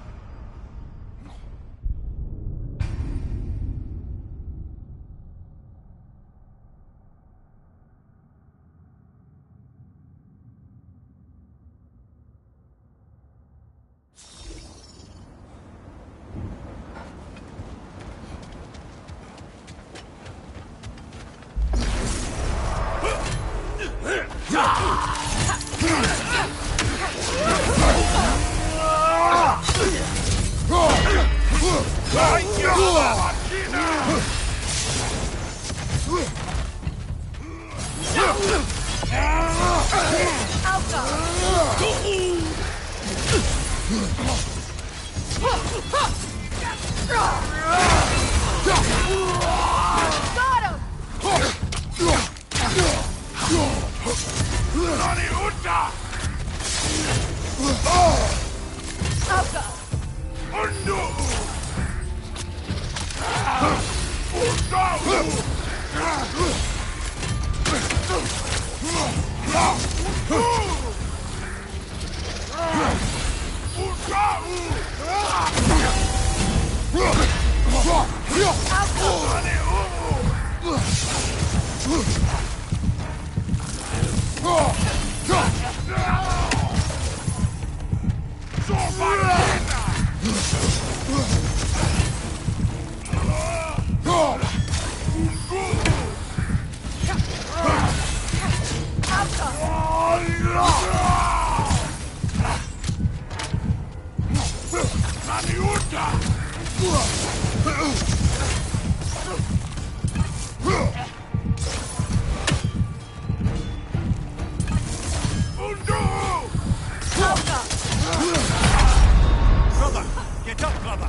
S9: Brother, get up, brother!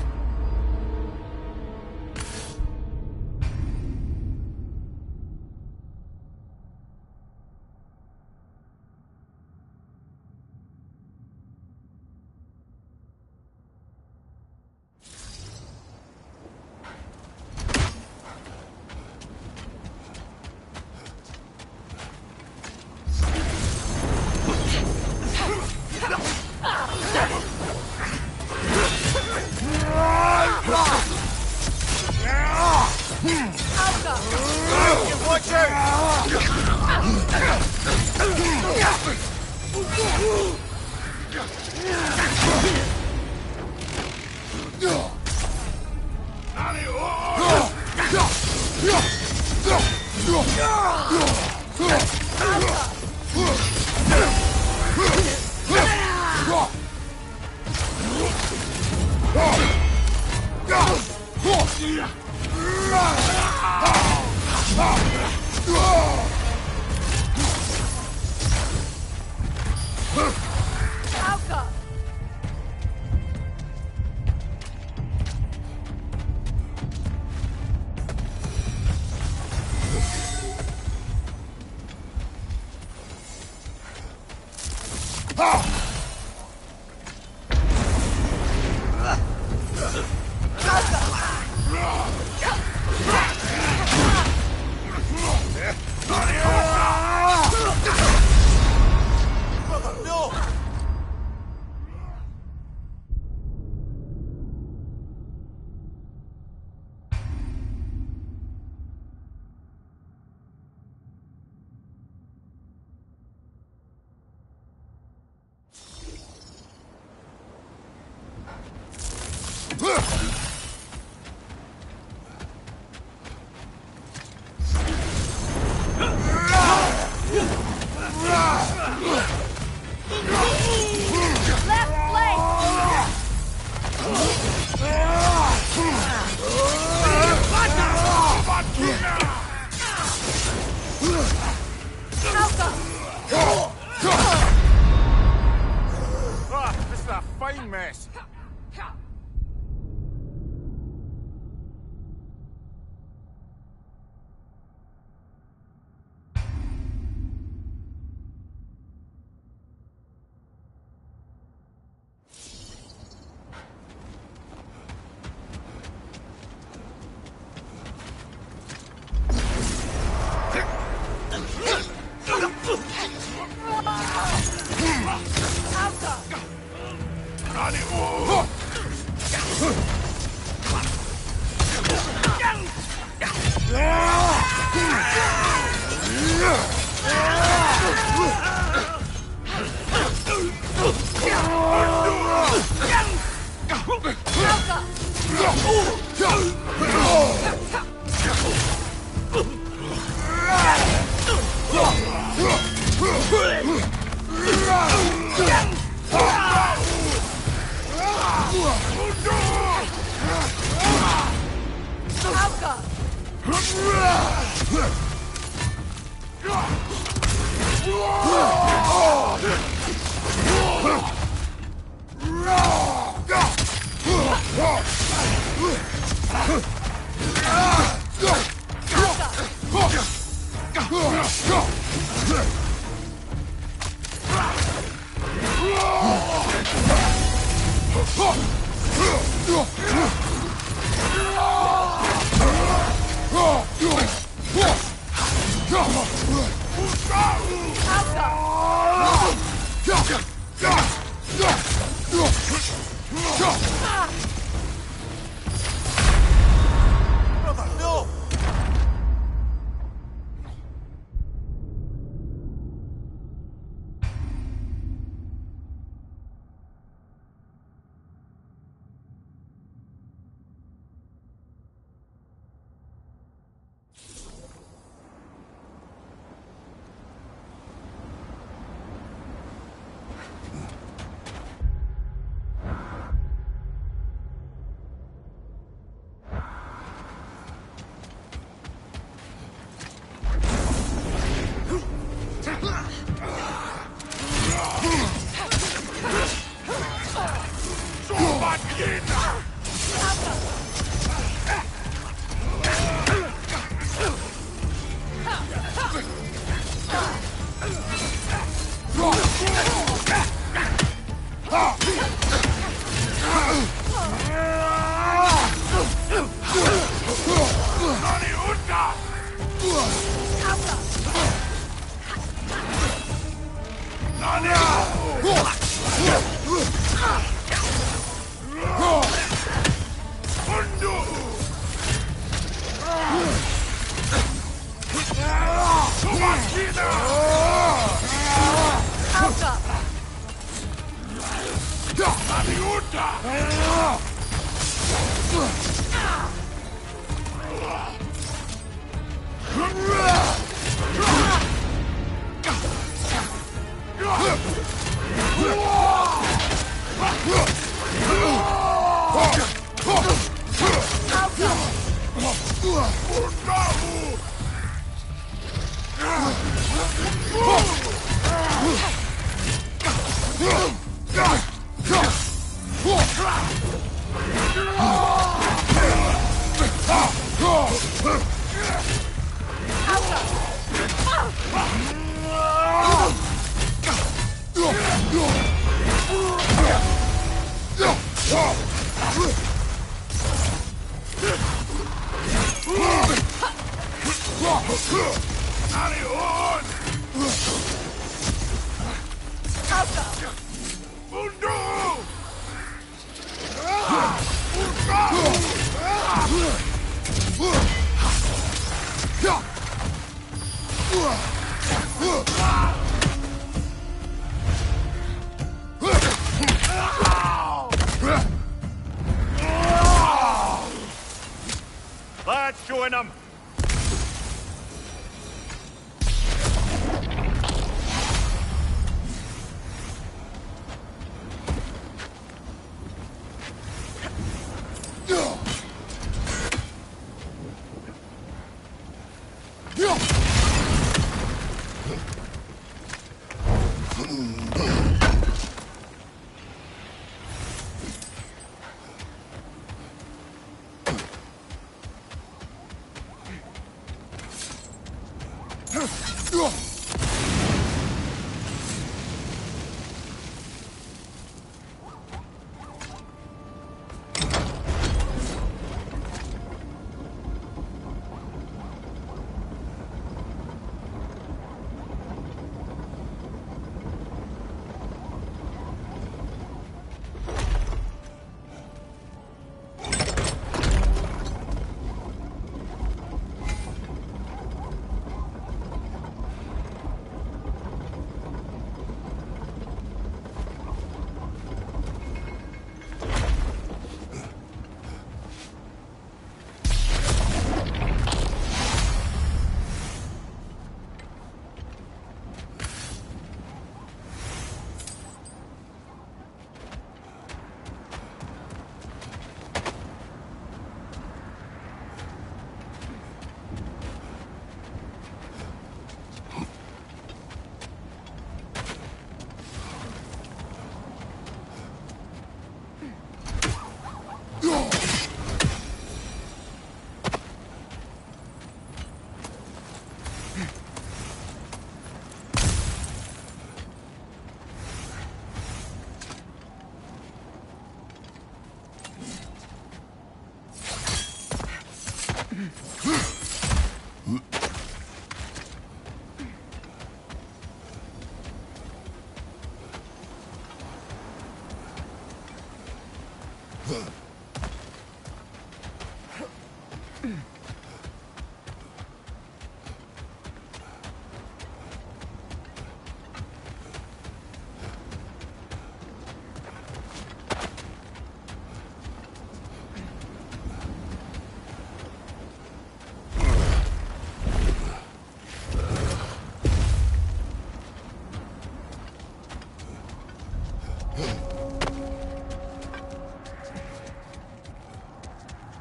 S9: Let's join them.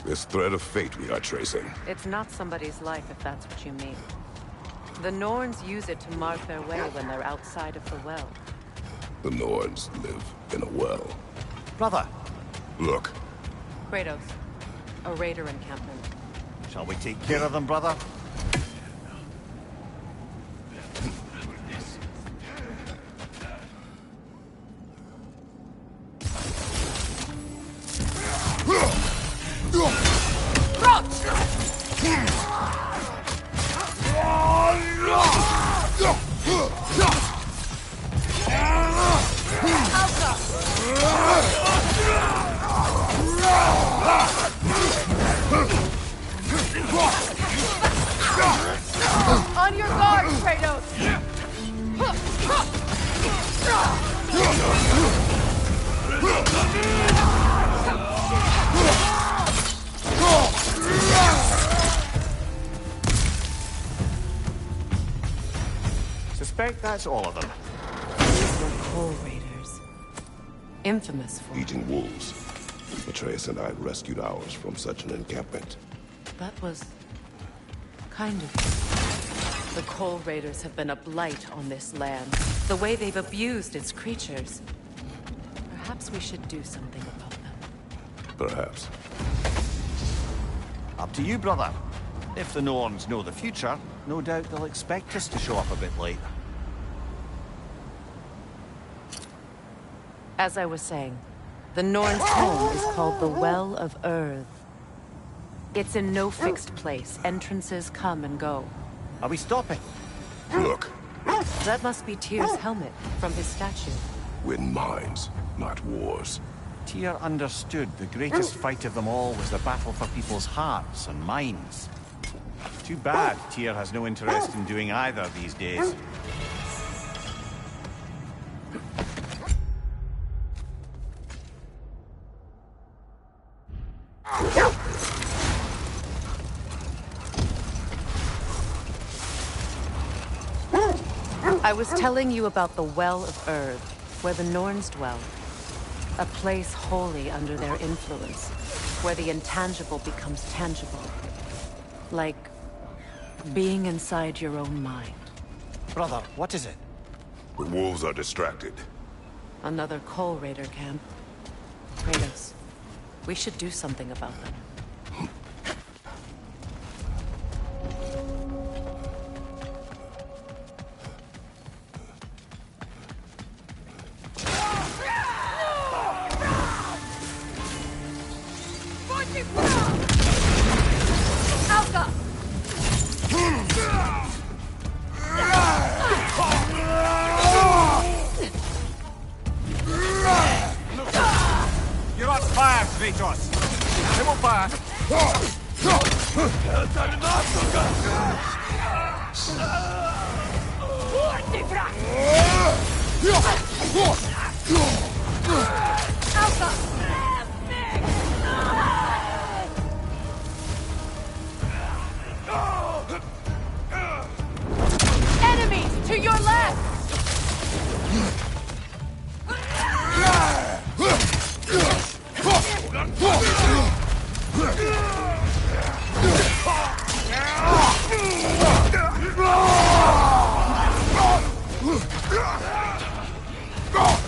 S11: This thread of fate we are tracing.
S12: It's not somebody's life, if that's what you mean. The Norns use it to mark their way when they're outside of the well.
S11: The Norns live in a well.
S17: Brother!
S11: Look.
S12: Kratos, a raider encampment.
S17: Shall we take care of them, brother?
S18: On your guard, Kratos!
S17: Suspect that's all of them.
S12: These were Coal Raiders. Infamous for
S11: Eating wolves. Atreus and I rescued ours from such an encampment.
S12: That was kind of... The Coal Raiders have been a blight on this land. The way they've abused its creatures. Perhaps we should do something about them.
S11: Perhaps.
S17: Up to you, brother. If the Norns know the future, no doubt they'll expect us to show up a bit late.
S12: As I was saying, the Norns' home is called the Well of Earth. It's in no fixed place. Entrances come and go.
S17: Are we stopping?
S11: Look.
S12: That must be Tyr's helmet from his statue.
S11: Win minds, not wars.
S17: Tyr understood the greatest fight of them all was the battle for people's hearts and minds. Too bad Tyr has no interest in doing either these days.
S12: I was telling you about the Well of Earth, where the Norns dwell. A place wholly under their influence, where the intangible becomes tangible. Like being inside your own mind.
S17: Brother, what is it?
S11: The wolves are distracted.
S12: Another Coal Raider camp. Kratos, we should do something about them.
S17: You're on fire, Kratos! They won't fire!
S18: Enemies to your left!
S11: Go!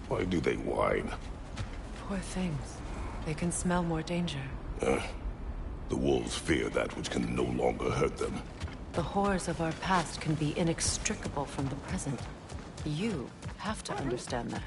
S11: Why do they whine?
S12: Poor things. They can smell more danger.
S11: The wolves fear that which can no longer hurt them.
S12: The horrors of our past can be inextricable from the present. You have to understand that.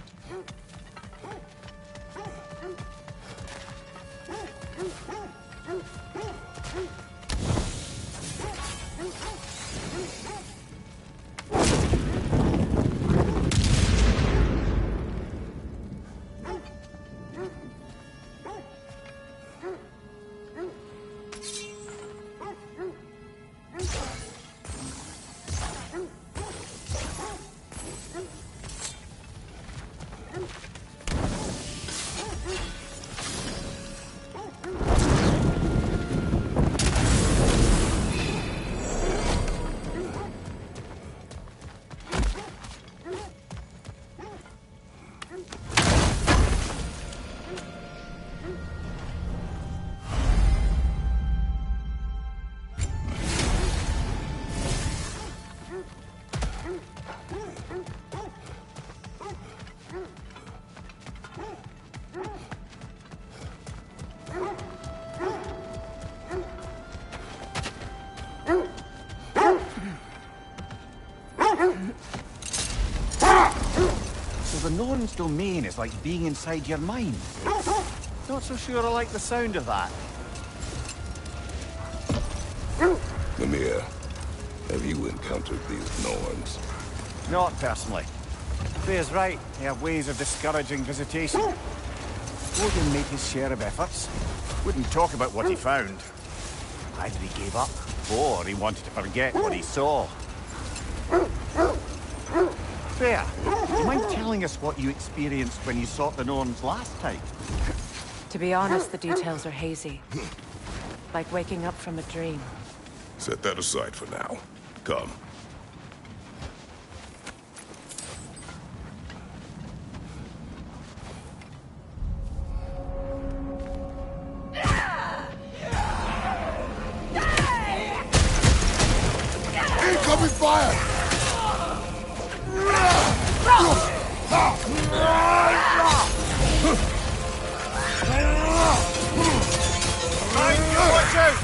S17: The Norn's domain is like being inside your mind. Not so sure I like the sound of that.
S11: Mimir, have you encountered these Norns?
S17: Not personally. Freya's right. They have ways of discouraging visitation. Odin made his share of efforts. Wouldn't talk about what he found. Either he gave up, or he wanted to forget what he saw. Freya, do you mind telling us what you experienced when you sought the Norns last time?
S12: To be honest, the details are hazy. Like waking up from a dream.
S11: Set that aside for now. Come.
S4: Incoming fire!
S17: Watch out!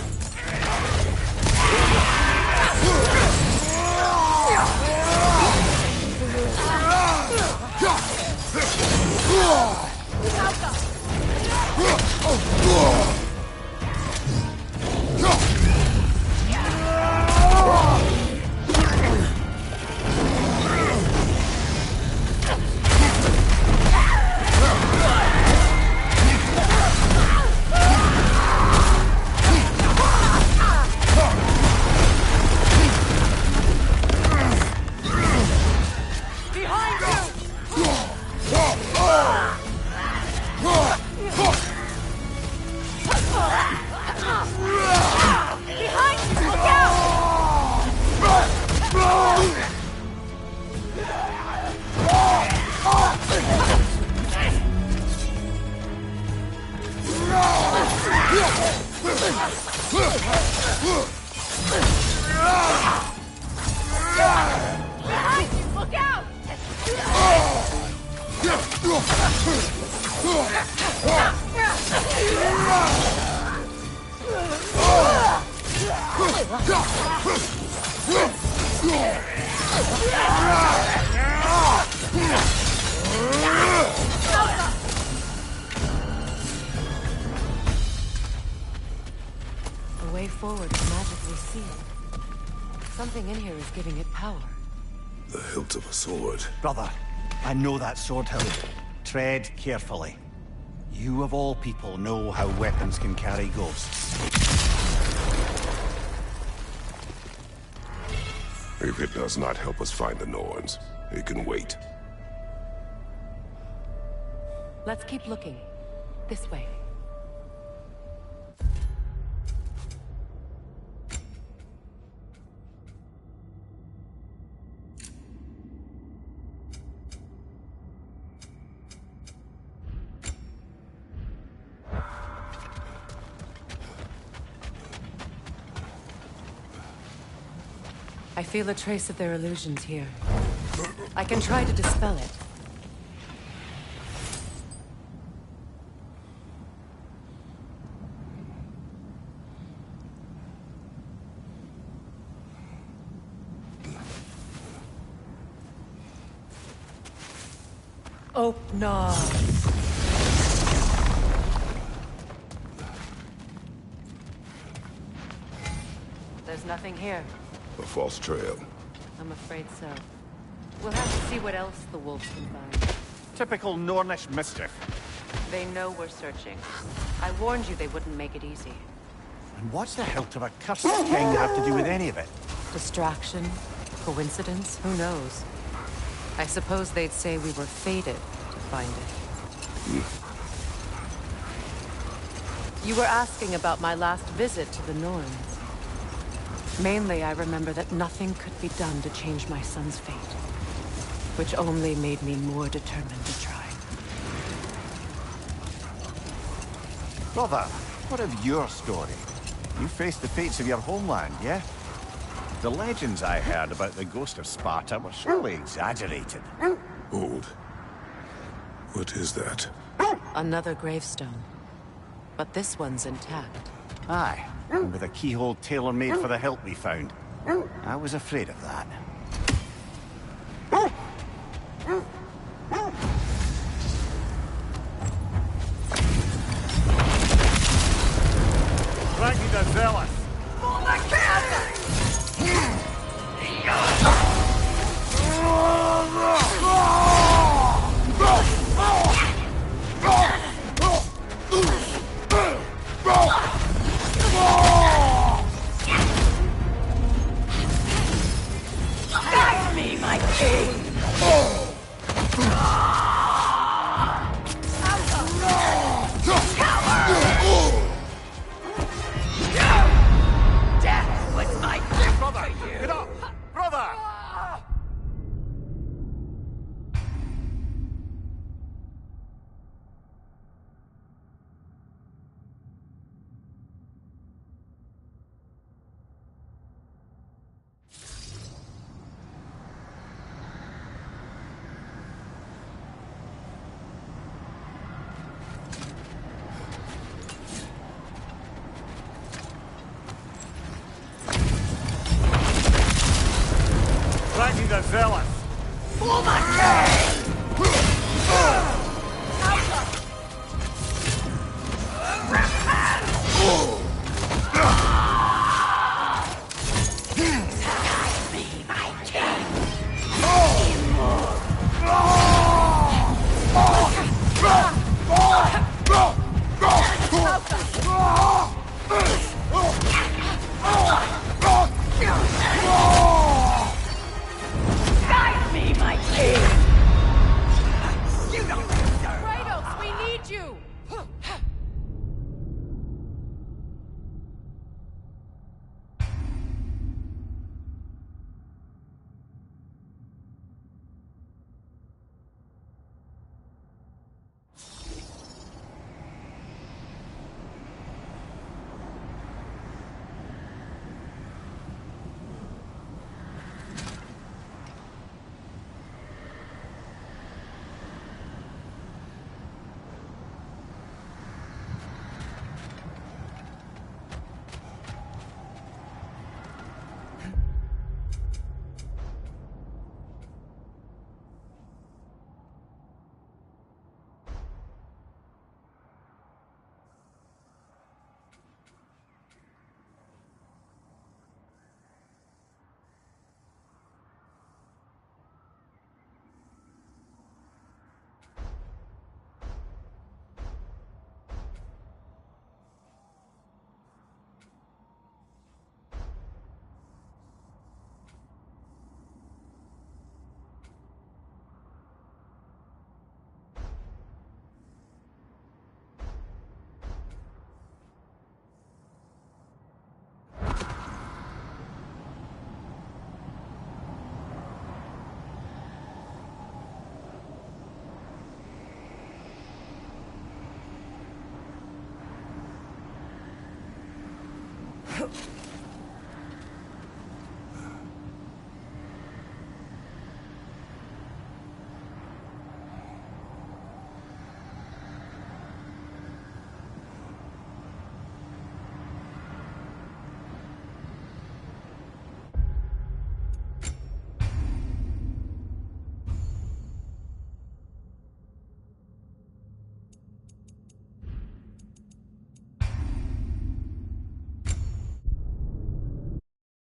S4: Look out!
S12: forward to magically see it. Something in here is giving it power.
S11: The hilt of a sword.
S17: Brother, I know that sword hilt. Tread carefully. You of all people know how weapons can carry ghosts.
S11: If it does not help us find the Norns, it can wait.
S12: Let's keep looking. This way. I feel a trace of their illusions here. I can try to dispel it.
S16: Open.
S12: There's nothing here.
S11: A false trail.
S12: I'm afraid so. We'll have to see what else the wolves can find.
S17: Typical Nornish mischief.
S12: They know we're searching. I warned you they wouldn't make it easy.
S17: And what's the hilt of a cursed king have to do with any of it?
S12: Distraction? Coincidence? Who knows? I suppose they'd say we were fated to find it. You were asking about my last visit to the Norns. Mainly, I remember that nothing could be done to change my son's fate, which only made me more determined to try.
S17: Brother, what of your story? You faced the fates of your homeland, yeah? The legends I heard about the ghost of Sparta were surely exaggerated.
S11: Hold. What is that?
S12: Another gravestone. But this one's intact.
S17: Aye, and with a keyhole tailor-made for the hilt we found. I was afraid of that.
S6: Frankie the Zealous!
S14: Guide me, my king! Death was my gift
S6: Brother,
S14: to you!
S6: get up! Brother! Frankie the Zealous!
S14: For my king!